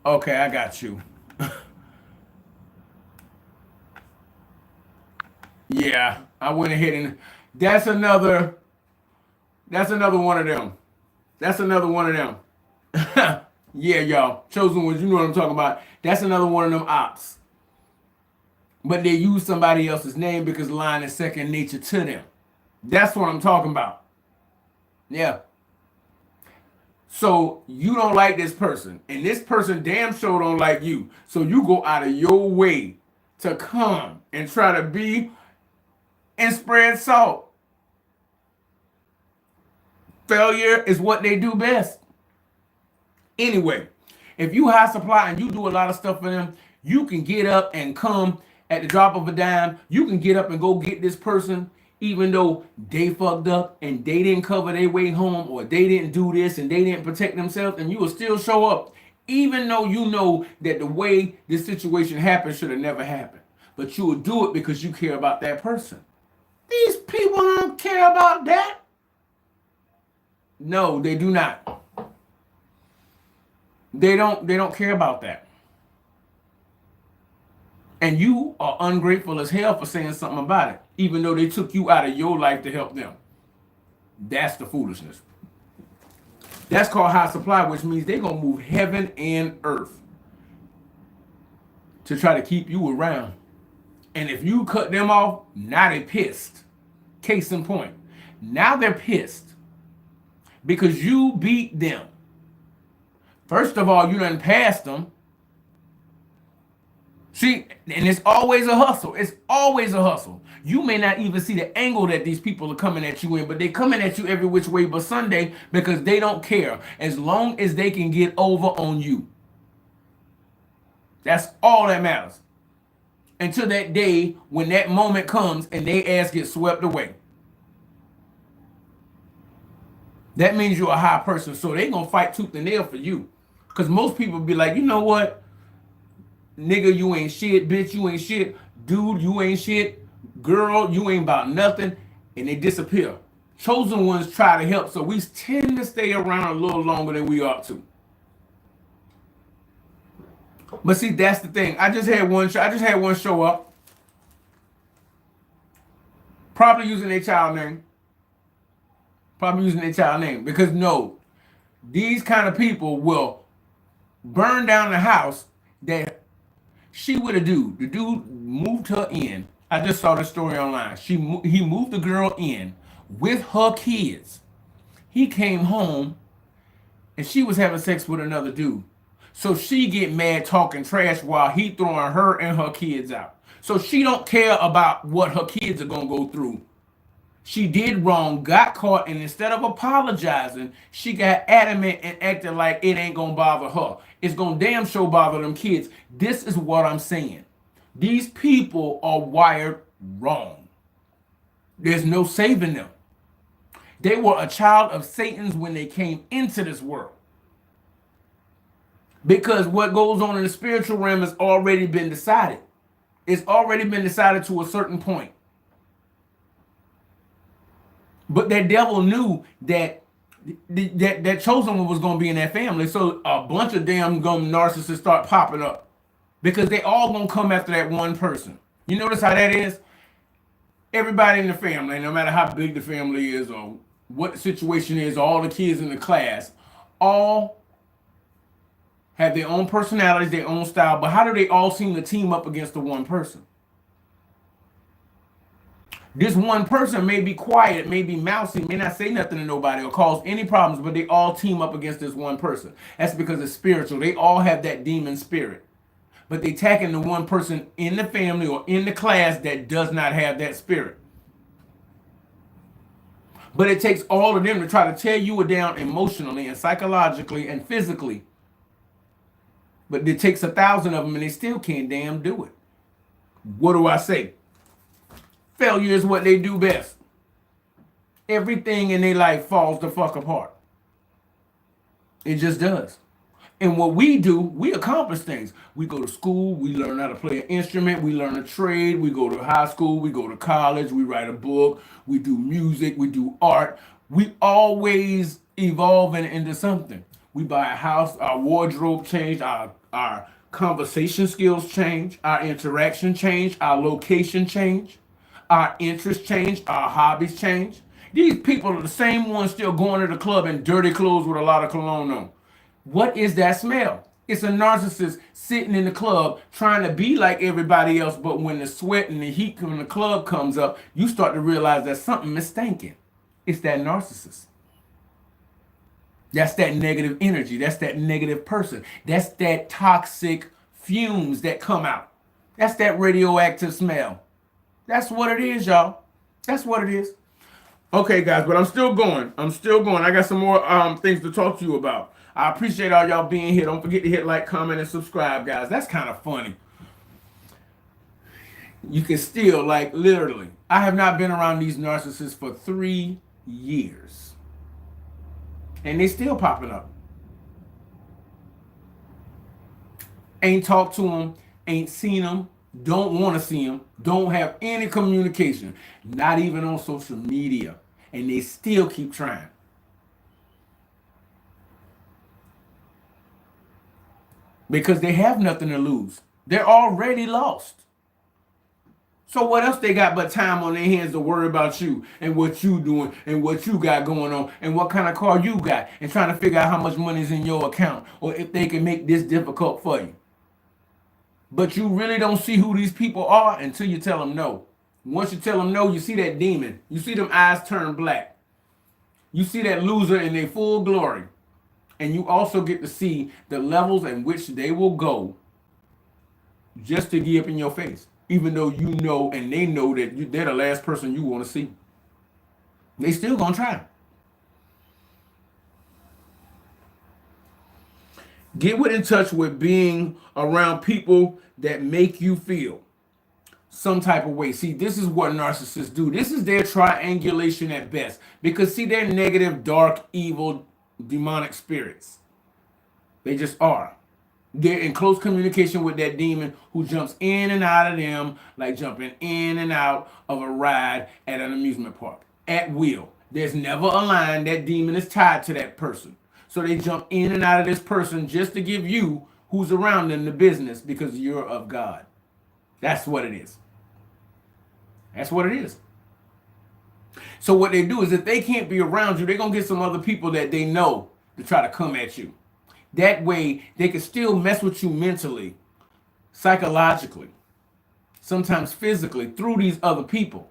Okay, I got you. Yeah, I went ahead and that's another that's another one of them. That's another one of them. Yeah, y'all. Chosen ones, you know what I'm talking about. That's another one of them ops. But they use somebody else's name because lying is second nature to them. That's what I'm talking about. Yeah. So you don't like this person, and this person damn sure don't like you. So you go out of your way to come and try to be and spread salt. Failure is what they do best. Anyway, if you high supply and you do a lot of stuff for them, you can get up and come at the drop of a dime. You can get up and go get this person, even though they fucked up and they didn't cover their way home, or they didn't do this and they didn't protect themselves, and you will still show up, even though you know that the way this situation happened should have never happened. But you will do it because you care about that person. These people don't care about that. No, they do not. They don't care about that. And you are ungrateful as hell for saying something about it, even though they took you out of your life to help them. That's the foolishness. That's called high supply, which means they're going to move heaven and earth to try to keep you around. And if you cut them off, now they're pissed. Case in point. Now they're pissed because you beat them. First of all, you done passed them. See, and it's always a hustle. It's always a hustle. You may not even see the angle that these people are coming at you in, but they're coming at you every which way but Sunday because they don't care as long as they can get over on you. That's all that matters. Until that day when that moment comes and their ass gets swept away. That means you're a high person, so they're going to fight tooth and nail for you. Because most people be like, you know what? Nigga, you ain't shit. Bitch, you ain't shit. Dude, you ain't shit. Girl, you ain't about nothing. And they disappear. Chosen ones try to help, so we tend to stay around a little longer than we ought to. But see, that's the thing. I just had one show up. Probably using their child name. Because no, these kind of people will burn down the house that she with a dude. The dude moved her in. I just saw the story online. He moved the girl in with her kids. He came home and she was having sex with another dude. So she get mad talking trash while he throwing her and her kids out. So she don't care about what her kids are gonna go through. She did wrong, got caught, and instead of apologizing, she got adamant and acted like it ain't gonna bother her. It's gonna damn sure bother them kids. This is what I'm saying. These people are wired wrong. There's no saving them. They were a child of Satan's when they came into this world. Because what goes on in the spiritual realm has already been decided. It's already been decided to a certain point. But that devil knew that that chosen one was going to be in that family. So a bunch of damn narcissists start popping up. Because they all going to come after that one person. You notice how that is? Everybody in the family, no matter how big the family is or what the situation is, all the kids in the class, all have their own personalities, their own style. But how do they all seem to team up against the one person? This one person may be quiet, may be mousy, may not say nothing to nobody or cause any problems, but they all team up against this one person. That's because it's spiritual. They all have that demon spirit. But they attacking the one person in the family or in the class that does not have that spirit. But it takes all of them to try to tear you down emotionally and psychologically and physically. But it takes 1,000 of them and they still can't damn do it. What do I say? Failure is what they do best. Everything in their life falls the fuck apart. It just does. And what we do, we accomplish things. We go to school, we learn how to play an instrument, we learn a trade, we go to high school, we go to college, we write a book, we do music, we do art. We always evolve into something. We buy a house, our wardrobe changed, our Our conversation skills change, our interaction change, our location change, our interests change, our hobbies change. These people are the same ones still going to the club in dirty clothes with a lot of cologne on. What is that smell? It's a narcissist sitting in the club trying to be like everybody else, but when the sweat and the heat from the club comes up, you start to realize that something is stinking. It's that narcissist. That's that negative energy. That's that negative person. That's that toxic fumes that come out. That's that radioactive smell. That's what it is, y'all. That's what it is. Okay, guys, but I'm still going. I got some more things to talk to you about. I appreciate all y'all being here. Don't forget to hit like, comment, and subscribe, guys. That's kind of funny. You can still, like, literally. I have not been around these narcissists for 3 years. And they still popping up. Ain't talked to them, ain't seen them, don't want to see them, don't have any communication, not even on social media. And they still keep trying. Because they have nothing to lose. They're already lost. So what else they got but time on their hands to worry about you and what you doing and what you got going on and what kind of car you got and trying to figure out how much money is in your account or if they can make this difficult for you. But you really don't see who these people are until you tell them no. Once you tell them no, you see that demon. You see them eyes turn black. You see that loser in their full glory. And you also get to see the levels in which they will go just to get up in your face. Even though you know and they know that they're the last person you want to see. They still gonna try. Get in touch with being around people that make you feel some type of way. See, this is what narcissists do. This is their triangulation at best. Because see, they're negative, dark, evil, demonic spirits. They just are. They're in close communication with that demon who jumps in and out of them like jumping in and out of a ride at an amusement park at will. There's never a line. That demon is tied to that person. So they jump in and out of this person just to give you who's around them the business because you're of God. That's what it is. That's what it is. So what they do is if they can't be around you, they're going to get some other people that they know to try to come at you. That way, they can still mess with you mentally, psychologically, sometimes physically, through these other people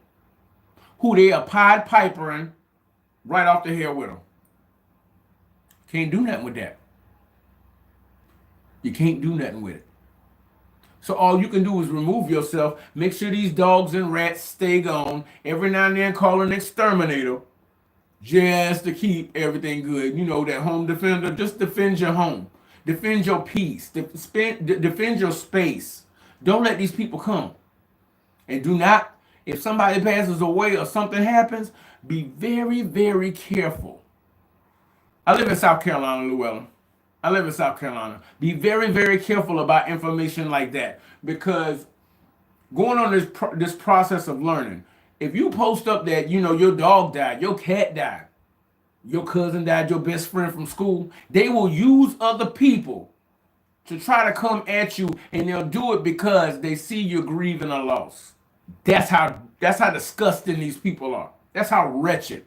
who they are Pied Pipering right off the hair with them. Can't do nothing with that. You can't do nothing with it. So all you can do is remove yourself, make sure these dogs and rats stay gone, every now and then call an exterminator, just to keep everything good. You know, that home defender, just defend your home. Defend your peace. Defend your space. Don't let these people come. And do not, if somebody passes away or something happens, be very, very careful. I live in South Carolina, Llewellyn. I live in South Carolina. Be very, very careful about information like that. Because going on this process of learning, if you post up that, you know, your dog died, your cat died, your cousin died, your best friend from school, they will use other people to try to come at you, and they'll do it because they see you're grieving a loss. That's how disgusting these people are. That's how wretched.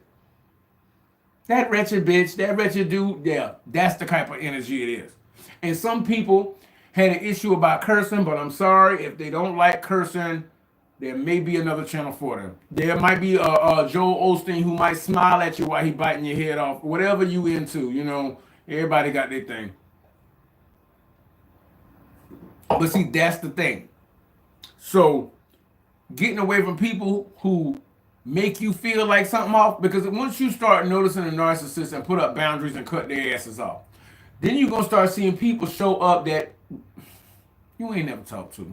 That wretched bitch, that wretched dude, yeah, that's the type of energy it is. And some people had an issue about cursing, but I'm sorry, if they don't like cursing, there may be another channel for them. There might be a Joel Osteen who might smile at you while he biting your head off. Whatever you into, you know, everybody got their thing. But see, that's the thing. So, getting away from people who make you feel like something off, because once you start noticing a narcissist and put up boundaries and cut their asses off, then you're going to start seeing people show up that you ain't never talked to.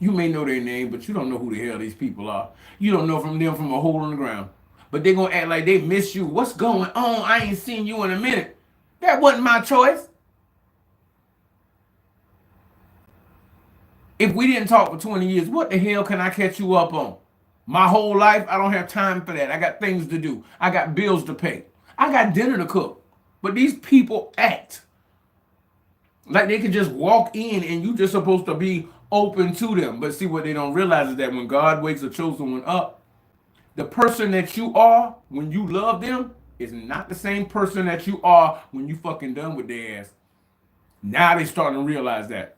You may know their name, but you don't know who the hell these people are. You don't know them from a hole in the ground. But they're going to act like they miss you. What's going on? I ain't seen you in a minute. That wasn't my choice. If we didn't talk for 20 years, what the hell can I catch you up on? My whole life, I don't have time for that. I got things to do. I got bills to pay. I got dinner to cook. But these people act Like they could just walk in and you just supposed to be open to them. But see, what they don't realize is that when God wakes a chosen one up, the person that you are when you love them is not the same person that you are when you fucking done with their ass. Now they starting to realize that.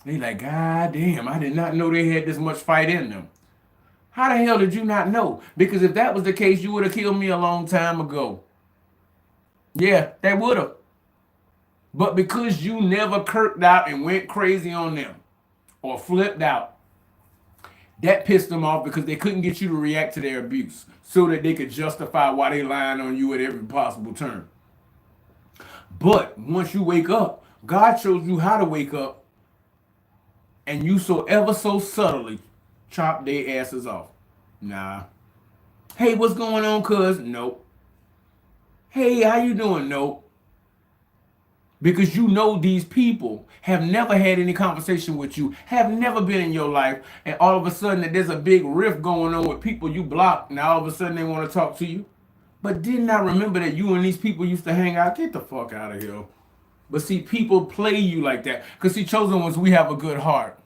They like, God damn, I did not know they had this much fight in them. How the hell did you not know? Because if that was the case, you would have killed me a long time ago. Yeah, that would have. But because you never kirked out and went crazy on them or flipped out, that pissed them off because they couldn't get you to react to their abuse so that they could justify why they lying on you at every possible turn. But once you wake up, God shows you how to wake up, and you so ever so subtly chop their asses off. Nah. Hey, what's going on, cuz? Nope. Hey, how you doing? Nope. Because you know these people have never had any conversation with you, have never been in your life, and all of a sudden that there's a big rift going on with people you blocked. Now all of a sudden they want to talk to you. But didn't I remember that you and these people used to hang out? Get the fuck out of here. But see, people play you like that. Because see, chosen ones, we have a good heart.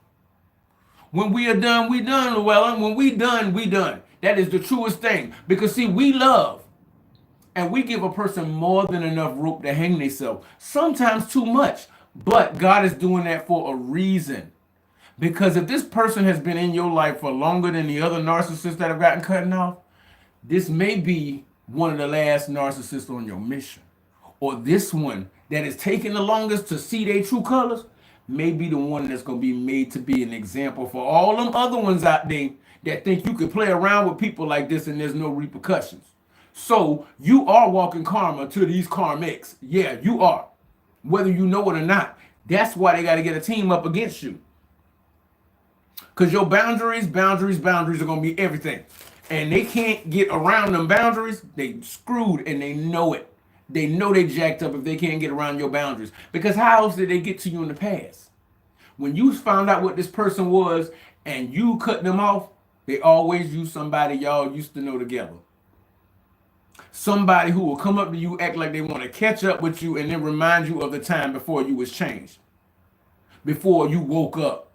When we are done, we done, Llewellyn. When we done, we done. That is the truest thing. Because see, we love. And we give a person more than enough rope to hang themselves. Sometimes too much. But God is doing that for a reason. Because if this person has been in your life for longer than the other narcissists that have gotten cut off, this may be one of the last narcissists on your mission. Or this one that is taking the longest to see their true colors may be the one that's going to be made to be an example for all them other ones out there that think you can play around with people like this and there's no repercussions. So you are walking karma to these karmics. Yeah, you are. Whether you know it or not. That's why they got to get a team up against you. Because your boundaries are going to be everything. And they can't get around them boundaries. They screwed and they know it. They know they jacked up if they can't get around your boundaries. Because how else did they get to you in the past? When you found out what this person was and you cut them off, they always use somebody y'all used to know together. Somebody who will come up to you, act like they want to catch up with you, and then remind you of the time before you was changed. Before you woke up.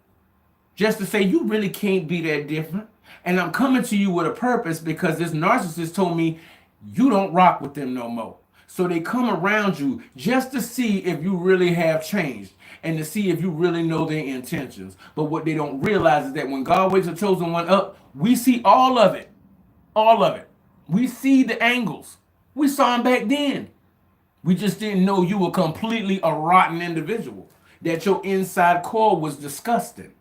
Just to say you really can't be that different. And I'm coming to you with a purpose because this narcissist told me you don't rock with them no more. So they come around you just to see if you really have changed and to see if you really know their intentions. But what they don't realize is that when God wakes a chosen one up, we see all of it. All of it. We see the angles. We saw them back then. We just didn't know you were completely a rotten individual. That your inside core was disgusting.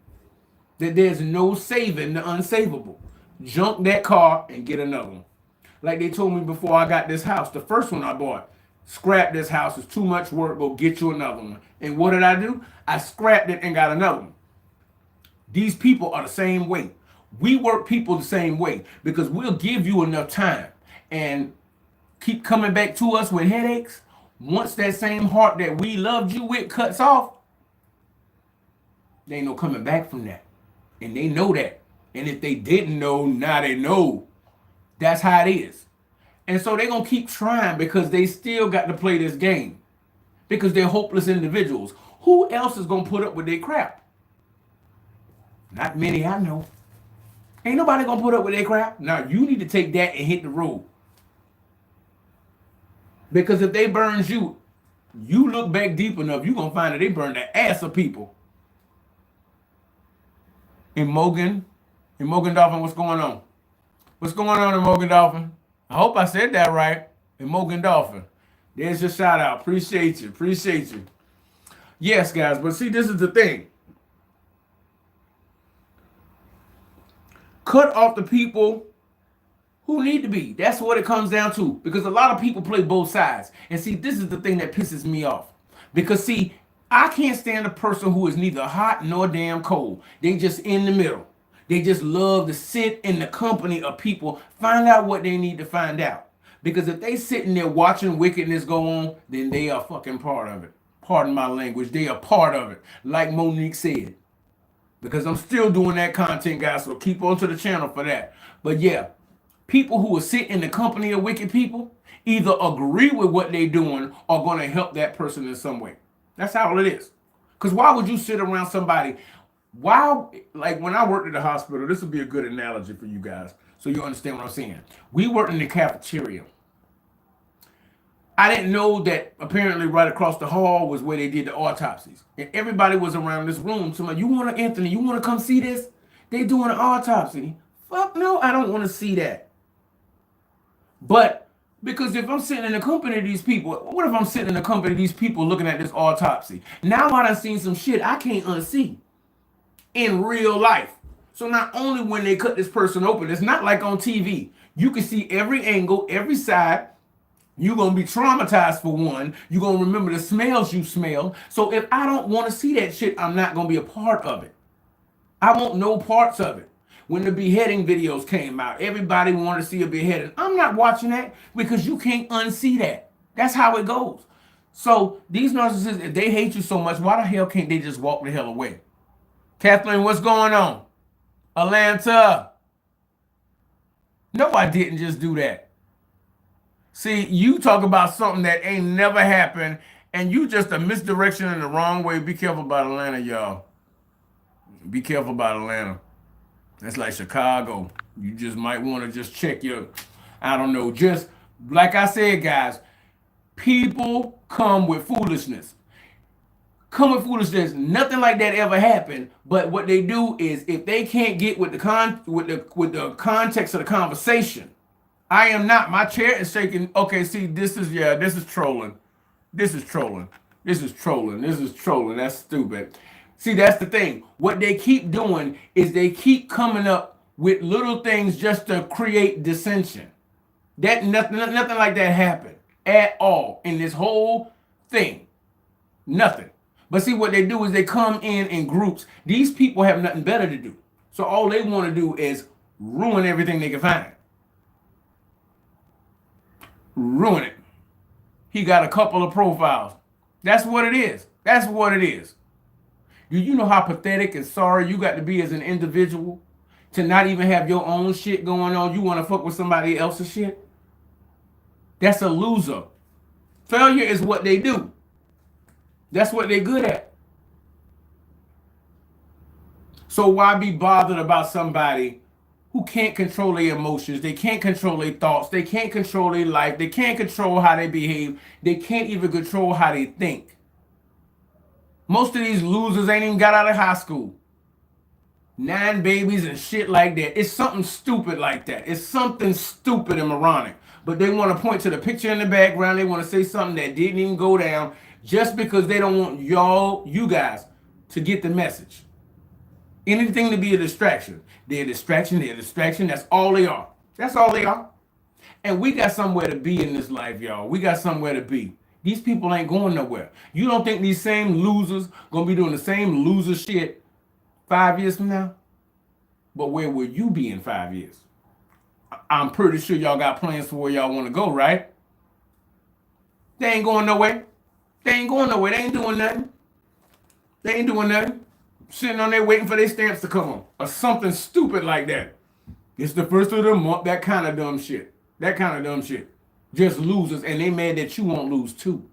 That there's no saving the unsavable. Junk that car and get another one. Like they told me before I got this house, the first one I bought, scrap this house, it's too much work, go get you another one. And what did I do? I scrapped it and got another one. These people are the same way. We work people the same way because we'll give you enough time and keep coming back to us with headaches. Once that same heart that we loved you with cuts off, there ain't no coming back from that. And they know that. And if they didn't know, now they know. That's how it is. And so they're going to keep trying because they still got to play this game. Because they're hopeless individuals. Who else is going to put up with their crap? Not many I know. Ain't nobody going to put up with their crap. Now, you need to take that and hit the road. Because if they burns you, you look back deep enough, you're going to find that they burn the ass of people. In Mogan Dolphin, what's going on? What's going on in Mogan Dolphin? I hope I said that right. In Mogan Dolphin. There's your shout out. Appreciate you. Appreciate you. Yes, guys, but see, this is the thing. Cut off the people who need to be. That's what it comes down to. Because a lot of people play both sides. And see, this is the thing that pisses me off. Because see, I can't stand a person who is neither hot nor damn cold. They just in the middle. They just love to sit in the company of people, find out what they need to find out. Because if they sitting there watching wickedness go on, then they are fucking part of it. Pardon my language. They are part of it. Like Monique said. Because I'm still doing that content, guys, so keep on to the channel for that. But yeah, people who will sit in the company of wicked people either agree with what they're doing or going to help that person in some way. That's how it is. Because why would you sit around somebody? Why, like when I worked at the hospital, this would be a good analogy for you guys so you understand what I'm saying. We worked in the cafeteria. I didn't know that apparently right across the hall was where they did the autopsies. And everybody was around this room. Somebody, you want to, Anthony, you want to come see this? They doing an autopsy. Fuck no, I don't want to see that. But because if I'm sitting in the company of these people, what if I'm sitting in the company of these people looking at this autopsy? Now I done seen some shit I can't unsee in real life. So not only when they cut this person open, it's not like on TV. You can see every angle, every side. You're going to be traumatized for one. You're going to remember the smells you smell. So if I don't want to see that shit, I'm not going to be a part of it. I want no parts of it. When the beheading videos came out, everybody wanted to see a beheading. I'm not watching that because you can't unsee that. That's how it goes. So these narcissists, if they hate you so much, why the hell can't they just walk the hell away? Kathleen, what's going on? Atlanta. No, I didn't just do that. See, you talk about something that ain't never happened, and you just a misdirection in the wrong way. Be careful about Atlanta, y'all. Be careful about Atlanta. That's like Chicago. You just might want to just check your, I don't know, just like I said, guys, people come with foolishness. Come with foolishness. Nothing like that ever happened. But what they do is if they can't get with the context of the conversation, I am not. My chair is shaking. Okay, see, this is trolling. This is trolling. This is trolling. This is trolling. That's stupid. See, that's the thing. What they keep doing is they keep coming up with little things just to create dissension. That nothing like that happened at all in this whole thing. Nothing. But see, what they do is they come in groups. These people have nothing better to do. So all they want to do is ruin everything they can find. Ruin it. He got a couple of profiles. That's what it is. That's what it is. Do you know how pathetic and sorry you got to be as an individual to not even have your own shit going on? You want to fuck with somebody else's shit? That's a loser. Failure is what they do. That's what they're good at. So why be bothered about somebody who can't control their emotions? They can't control their thoughts. They can't control their life. They can't control how they behave. They can't even control how they think. Most of these losers ain't even got out of high school. 9 babies and shit like that. It's something stupid like that. It's something stupid and moronic. But they want to point to the picture in the background. They want to say something that didn't even go down just because they don't want you guys to get the message. Anything to be a distraction. They're a distraction. They're a distraction. That's all they are. That's all they are. And we got somewhere to be in this life, y'all. We got somewhere to be. These people ain't going nowhere. You don't think these same losers gonna be doing the same loser shit 5 years from now? But where will you be in 5 years? I'm pretty sure y'all got plans for where y'all want to go, right? They ain't going nowhere. They ain't going nowhere. They ain't doing nothing. They ain't doing nothing. Sitting on there waiting for their stamps to come on. Or something stupid like that. It's the first of the month. That kind of dumb shit. That kind of dumb shit. Just losers, and they mad that you won't lose too.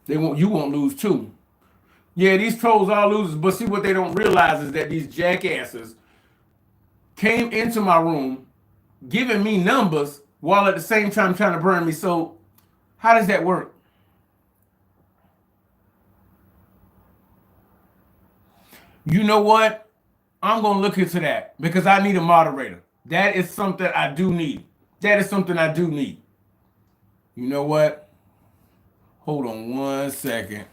You won't lose too. Yeah, these trolls are losers, but see what they don't realize is that these jackasses came into my room giving me numbers while at the same time trying to burn me. So how does that work? You know what? I'm going to look into that because I need a moderator. That is something I do need. That is something I do need. You know what? Hold on 1 second.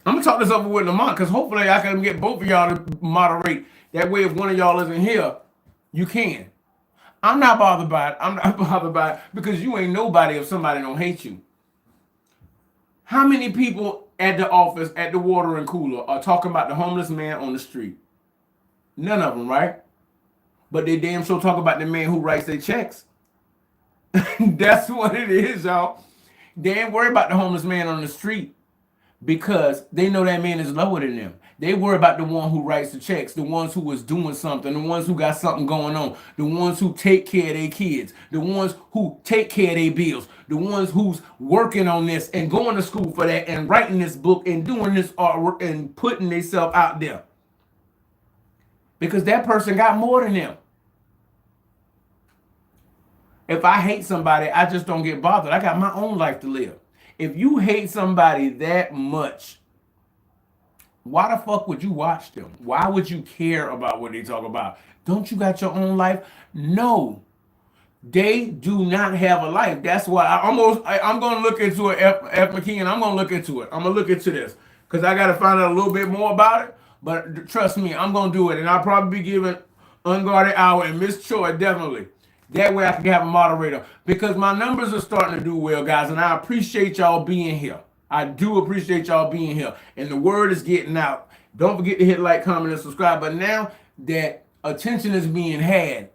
I'm going to talk this over with Lamont because hopefully I can get both of y'all to moderate. That way if one of y'all isn't here, you can. I'm not bothered by it. I'm not bothered by it because you ain't nobody if somebody don't hate you. How many people at the office, at the watering cooler, are talking about the homeless man on the street? None of them, right? But they damn sure talk about the man who writes their checks. That's what it is, y'all. They ain't worried about the homeless man on the street because they know that man is lower than them. They worry about the one who writes the checks, the ones who is doing something, the ones who got something going on, the ones who take care of their kids, the ones who take care of their bills, the ones who's working on this and going to school for that and writing this book and doing this artwork and putting themselves out there. Because that person got more than them. If I hate somebody, I just don't get bothered. I got my own life to live. If you hate somebody that much, why the fuck would you watch them? Why would you care about what they talk about? Don't you got your own life? No, they do not have a life. That's why I'm going to look into it, F. McKeon. I'm going to look into it. I'm going to look into this because I got to find out a little bit more about it. But trust me, I'm going to do it. And I'll probably be giving Unguarded Hour and Miss Choi definitely. That way I can have a moderator because my numbers are starting to do well, guys. And I appreciate y'all being here. I do appreciate y'all being here. And the word is getting out. Don't forget to hit like, comment, and subscribe. But now that attention is being had,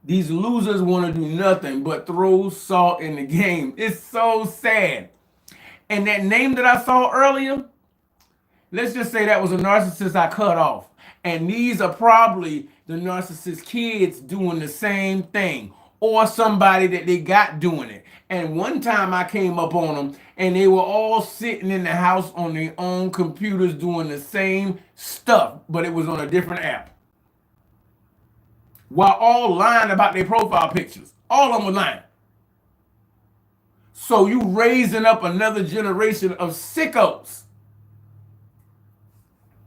these losers want to do nothing but throw salt in the game. It's so sad. And that name that I saw earlier, let's just say that was a narcissist I cut off. And these are probably the narcissist kids doing the same thing. Or somebody that they got doing it. And one time I came up on them and they were all sitting in the house on their own computers doing the same stuff, but it was on a different app. While all lying about their profile pictures. All of them were lying. So you raising up another generation of sickos.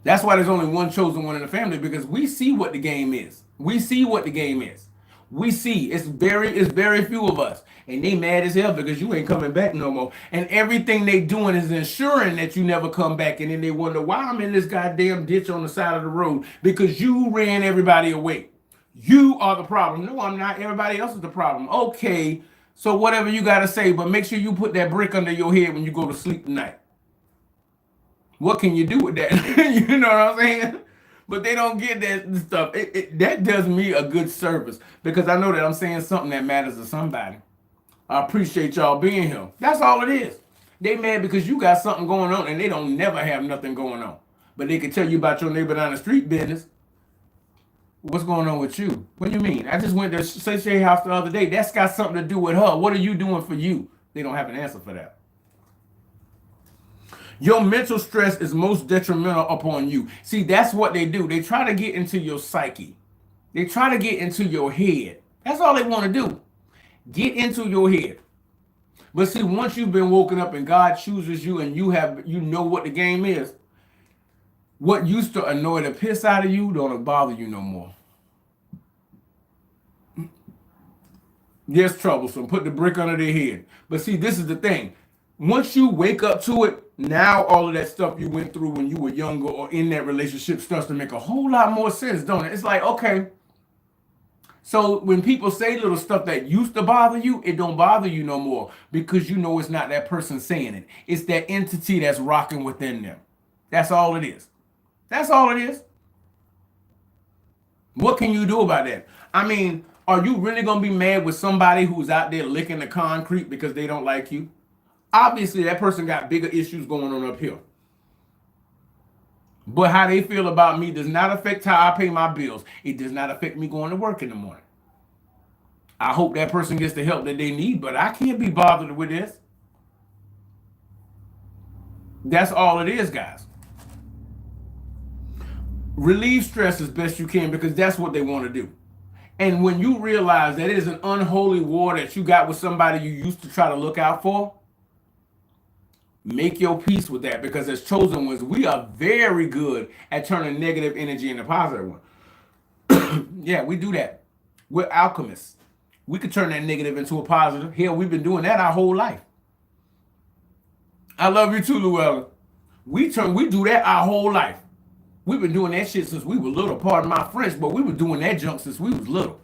That's why there's only one chosen one in the family, because we see what the game is. We see what the game is. We see it's very few of us, and they mad as hell because you ain't coming back no more. And everything they doing is ensuring that you never come back. And then they wonder why I'm in this goddamn ditch on the side of the road because you ran everybody away. You are the problem. No, I'm not. Everybody else is the problem. Okay, so whatever you got to say, but make sure you put that brick under your head when you go to sleep tonight. What can you do with that? You know what I'm saying? But they don't get that stuff. That does me a good service because I know that I'm saying something that matters to somebody. I appreciate y'all being here. That's all it is. They mad because you got something going on and they don't never have nothing going on. But they can tell you about your neighbor down the street business. What's going on with you? What do you mean? I just went to Shay house the other day. That's got something to do with her. What are you doing for you? They don't have an answer for that. Your mental stress is most detrimental upon you. See, that's what they do. They try to get into your psyche. They try to get into your head. That's all they want to do. Get into your head. But see, once you've been woken up and God chooses you and you know what the game is, what used to annoy the piss out of you don't bother you no more. Yes, troublesome. Put the brick under their head. But see, this is the thing. Once you wake up to it, now all of that stuff you went through when you were younger or in that relationship starts to make a whole lot more sense, don't it? It's like, okay, so when people say little stuff that used to bother you, it don't bother you no more because you know it's not that person saying it. It's that entity that's rocking within them. That's all it is. That's all it is. What can you do about that? I mean, are you really going to be mad with somebody who's out there licking the concrete because they don't like you? Obviously, that person got bigger issues going on up here. But how they feel about me does not affect how I pay my bills. It does not affect me going to work in the morning. I hope that person gets the help that they need, but I can't be bothered with this. That's all it is, guys. Relieve stress as best you can because that's what they want to do. And when you realize that it is an unholy war that you got with somebody you used to try to look out for, make your peace with that because as chosen ones, we are very good at turning negative energy into positive one. Yeah, we do that. We're alchemists. We could turn that negative into a positive. Hell, we've been doing that our whole life. I love you too, Llewellyn. We do that our whole life. We've been doing that shit since we were little. Pardon my French, but we were doing that junk since we was little.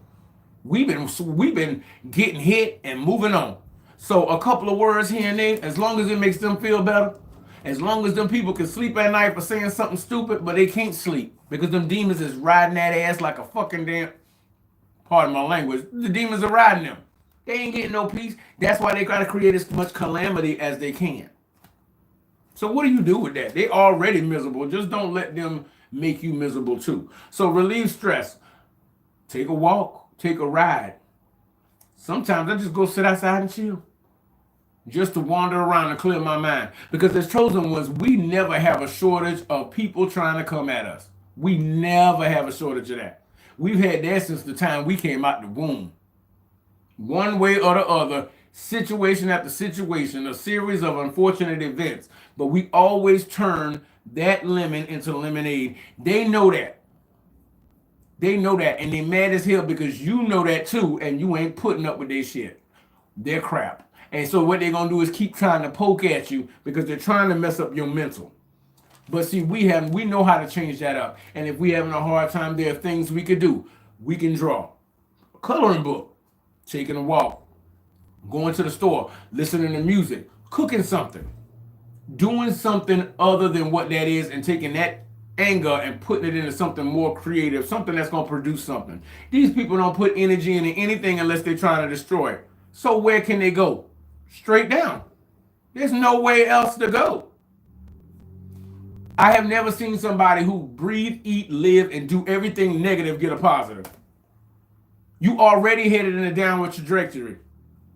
We've been getting hit and moving on. So a couple of words here and there, as long as it makes them feel better, as long as them people can sleep at night for saying something stupid, but they can't sleep because them demons is riding that ass like a fucking damn, pardon my language, the demons are riding them. They ain't getting no peace. That's why they got to create as much calamity as they can. So what do you do with that? They already miserable. Just don't let them make you miserable too. So relieve stress. Take a walk. Take a ride. Sometimes I just go sit outside and chill. Just to wander around and clear my mind. Because as chosen ones, we never have a shortage of people trying to come at us. We never have a shortage of that. We've had that since the time we came out the womb. One way or the other, situation after situation, a series of unfortunate events. But we always turn that lemon into lemonade. They know that. They know that. And they mad as hell because you know that too. And you ain't putting up with their shit. Their crap. And so what they're going to do is keep trying to poke at you because they're trying to mess up your mental. But see, we know how to change that up. And if we're having a hard time, there are things we could do. We can draw. A coloring book. Taking a walk. Going to the store. Listening to music. Cooking something. Doing something other than what that is and taking that anger and putting it into something more creative. Something that's going to produce something. These people don't put energy into anything unless they're trying to destroy it. So where can they go? Straight down. There's nowhere else to go. I have never seen somebody who breathe, eat, live, and do everything negative get a positive. You already headed in a downward trajectory.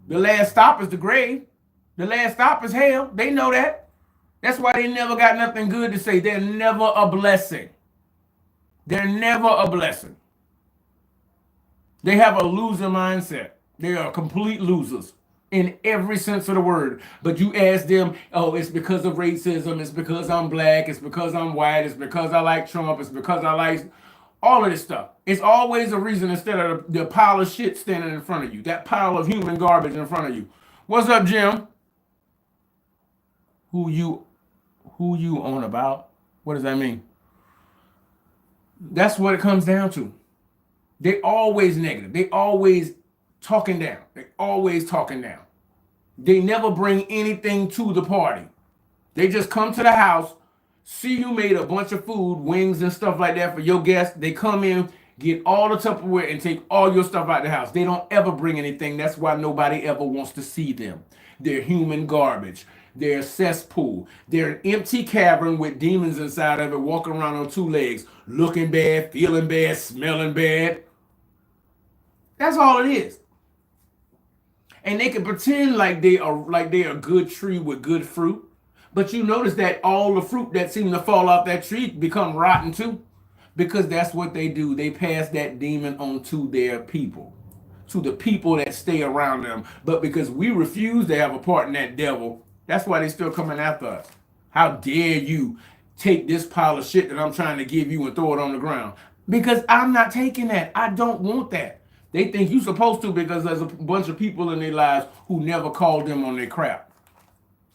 The last stop is the grave. The last stop is hell. They know that. That's why they never got nothing good to say. They're never a blessing. They're never a blessing. They have a loser mindset. They are complete losers in every sense of the word. But you ask them, oh, it's because of racism. It's because I'm black. It's because I'm white. It's because I like Trump. It's because I like all of this stuff. It's always a reason instead of the pile of shit standing in front of you. That pile of human garbage in front of you. What's up, Jim? Who you on about? What does that mean? That's what it comes down to. They always negative. They always talking down. They always talking down. They never bring anything to the party. They just come to the house, see you made a bunch of food, wings and stuff like that for your guests. They come in, get all the Tupperware and take all your stuff out the house. They don't ever bring anything. That's why nobody ever wants to see them. They're human garbage. They're a cesspool. They're an empty cavern with demons inside of it, walking around on two legs, looking bad, feeling bad, smelling bad. That's all it is. And they can pretend like they are a good tree with good fruit. But you notice that all the fruit that seem to fall off that tree become rotten too. Because that's what they do. They pass that demon on to their people. To the people that stay around them. But because we refuse to have a part in that devil, that's why they're still coming after us. How dare you take this pile of shit that I'm trying to give you and throw it on the ground? Because I'm not taking that. I don't want that. They think you're supposed to because there's a bunch of people in their lives who never called them on their crap.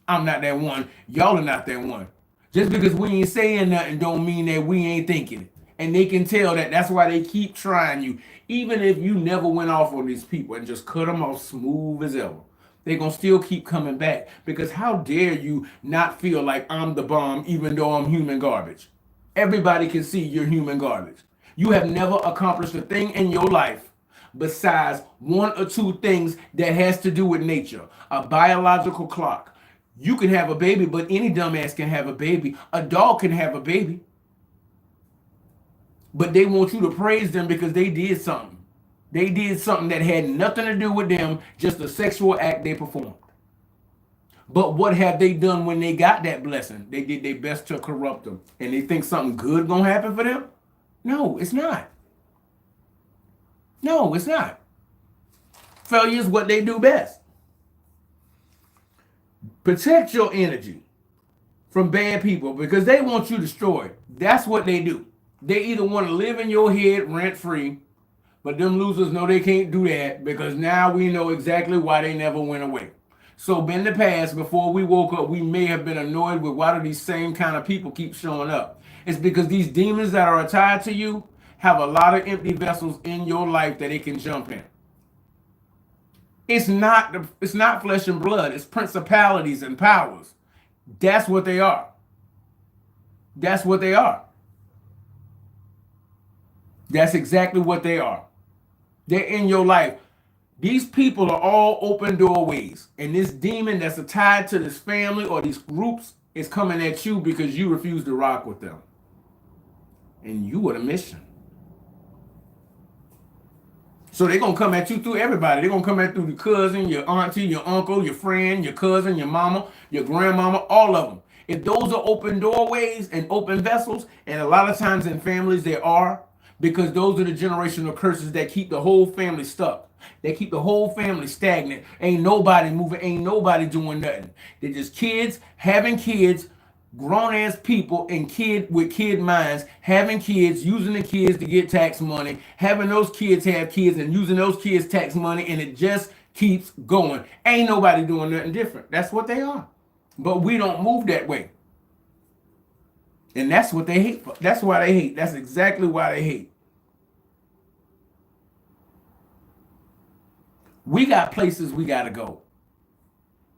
I'm not that one. Y'all are not that one. Just because we ain't saying nothing don't mean that we ain't thinking it. And they can tell that. That's why they keep trying you. Even if you never went off on these people and just cut them off smooth as ever, they're going to still keep coming back. Because how dare you not feel like I'm the bomb even though I'm human garbage? Everybody can see you're human garbage. You have never accomplished a thing in your life besides one or two things that has to do with nature. A biological clock. You can have a baby, but any dumbass can have a baby. A dog can have a baby. But they want you to praise them because they did something. They did something that had nothing to do with them, just a sexual act they performed. But what have they done when they got that blessing? They did their best to corrupt them. And they think something good gonna happen for them? No, it's not. No, it's not. Failure is what they do best. Protect your energy from bad people because they want you destroyed. That's what they do. They either want to live in your head rent-free, but them losers know they can't do that because now we know exactly why they never went away. So in the past, before we woke up, we may have been annoyed with why do these same kind of people keep showing up. It's because these demons that are tied to you have a lot of empty vessels in your life that it can jump in. It's not flesh and blood. It's principalities and powers. That's what they are. That's what they are. That's exactly what they are. They're in your life. These people are all open doorways. And this demon that's tied to this family or these groups is coming at you because you refuse to rock with them. And you are the mission. So they're going to come at you through everybody. They're going to come at through your cousin, your auntie, your uncle, your friend, your cousin, your mama, your grandmama, all of them. If those are open doorways and open vessels, and a lot of times in families there are, because those are the generational curses that keep the whole family stuck. They keep the whole family stagnant. Ain't nobody moving. Ain't nobody doing nothing. They're just kids having kids, grown-ass people and kid minds, having kids, using the kids to get tax money, having those kids have kids and using those kids tax money, and it just keeps going. Ain't nobody doing nothing different. That's what they are. But we don't move that way. And that's what they hate. That's why they hate. That's exactly why they hate. We got places we got to go.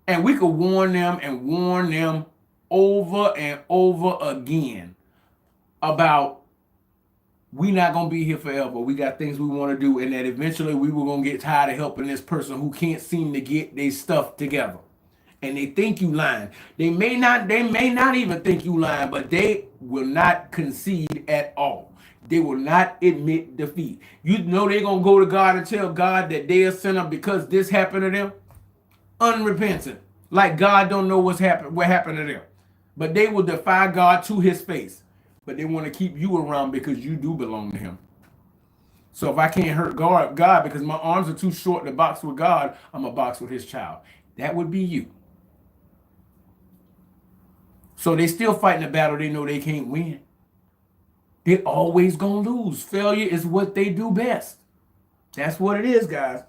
And we could warn them over and over again about we not going to be here forever. We got things we want to do, and that eventually we were going to get tired of helping this person who can't seem to get their stuff together. And they think you lying. They may not even think you lying, but they will not concede at all. They will not admit defeat. You know they're going to go to God and tell God that they're a sinner because this happened to them. Unrepentant. Like God don't know what happened to them. But they will defy God to his face. But they want to keep you around because you do belong to him. So if I can't hurt God because my arms are too short to box with God, I'm going to box with his child. That would be you. So they still fighting the battle they know they can't win. They're always going to lose. Failure is what they do best. That's what it is, guys.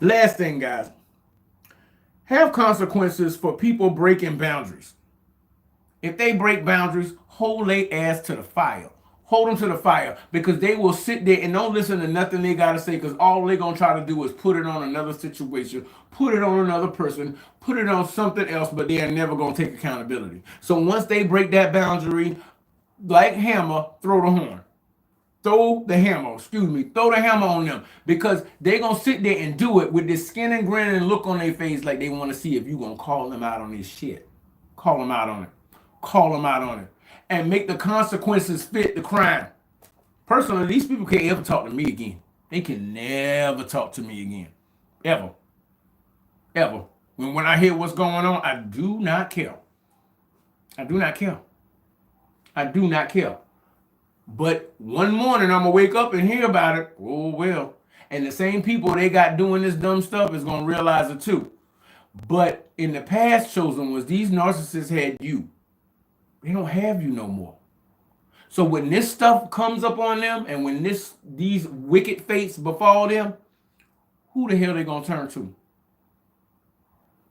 Last thing, guys. Have consequences for people breaking boundaries. If they break boundaries, hold their ass to the fire. Hold them to the fire, because they will sit there and don't listen to nothing they got to say, because all they're going to try to do is put it on another situation, put it on another person, put it on something else, but they are never going to take accountability. So once they break that boundary, like hammer, throw the horn. Throw the hammer on them, because they're going to sit there and do it with this skin and grin and look on their face like they want to see if you're going to call them out on this shit. Call them out on it. Call them out on it. And make the consequences fit the crime. Personally, these people can't ever talk to me again. They can never talk to me again. Ever. Ever. When I hear what's going on, I do not care. I do not care. I do not care. But one morning, I'm going to wake up and hear about it. Oh, well. And the same people they got doing this dumb stuff is going to realize it too. But in the past, Chosen Ones, these narcissists had you. They don't have you no more. So when this stuff comes up on them, and when these wicked fates befall them, who the hell they going to turn to?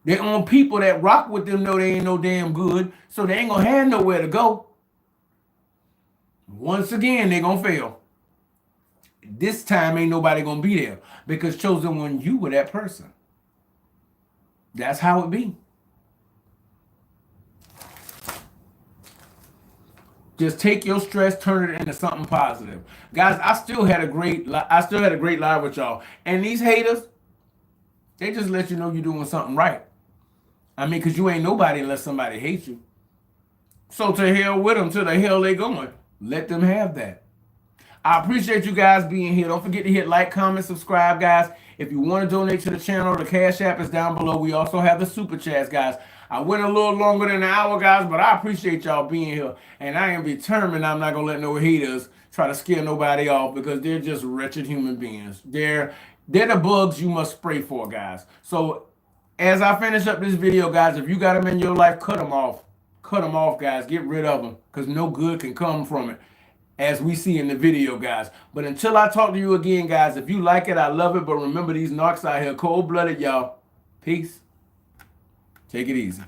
Their own people that rock with them know they ain't no damn good, so they ain't going to have nowhere to go. Once again, they're going to fail. This time ain't nobody going to be there, because Chosen One, you were that person. That's how it be. Just take your stress, turn it into something positive. Guys, I still had a great live with y'all. And these haters, they just let you know you're doing something right. I mean, because you ain't nobody unless somebody hates you. So to hell with them, to the hell they going. Let them have that. I appreciate you guys being here. Don't forget to hit like, comment, subscribe, guys. If you want to donate to the channel, the Cash App is down below. We also have the Super Chats, guys. I went a little longer than an hour, guys, but I appreciate y'all being here. And I am determined I'm not going to let no haters try to scare nobody off, because they're just wretched human beings. They're the bugs you must spray for, guys. So as I finish up this video, guys, if you got them in your life, cut them off. Cut them off, guys. Get rid of them, because no good can come from it, as we see in the video, guys. But until I talk to you again, guys, if you like it, I love it. But remember, these narcs out here, cold-blooded, y'all. Peace. Take it easy.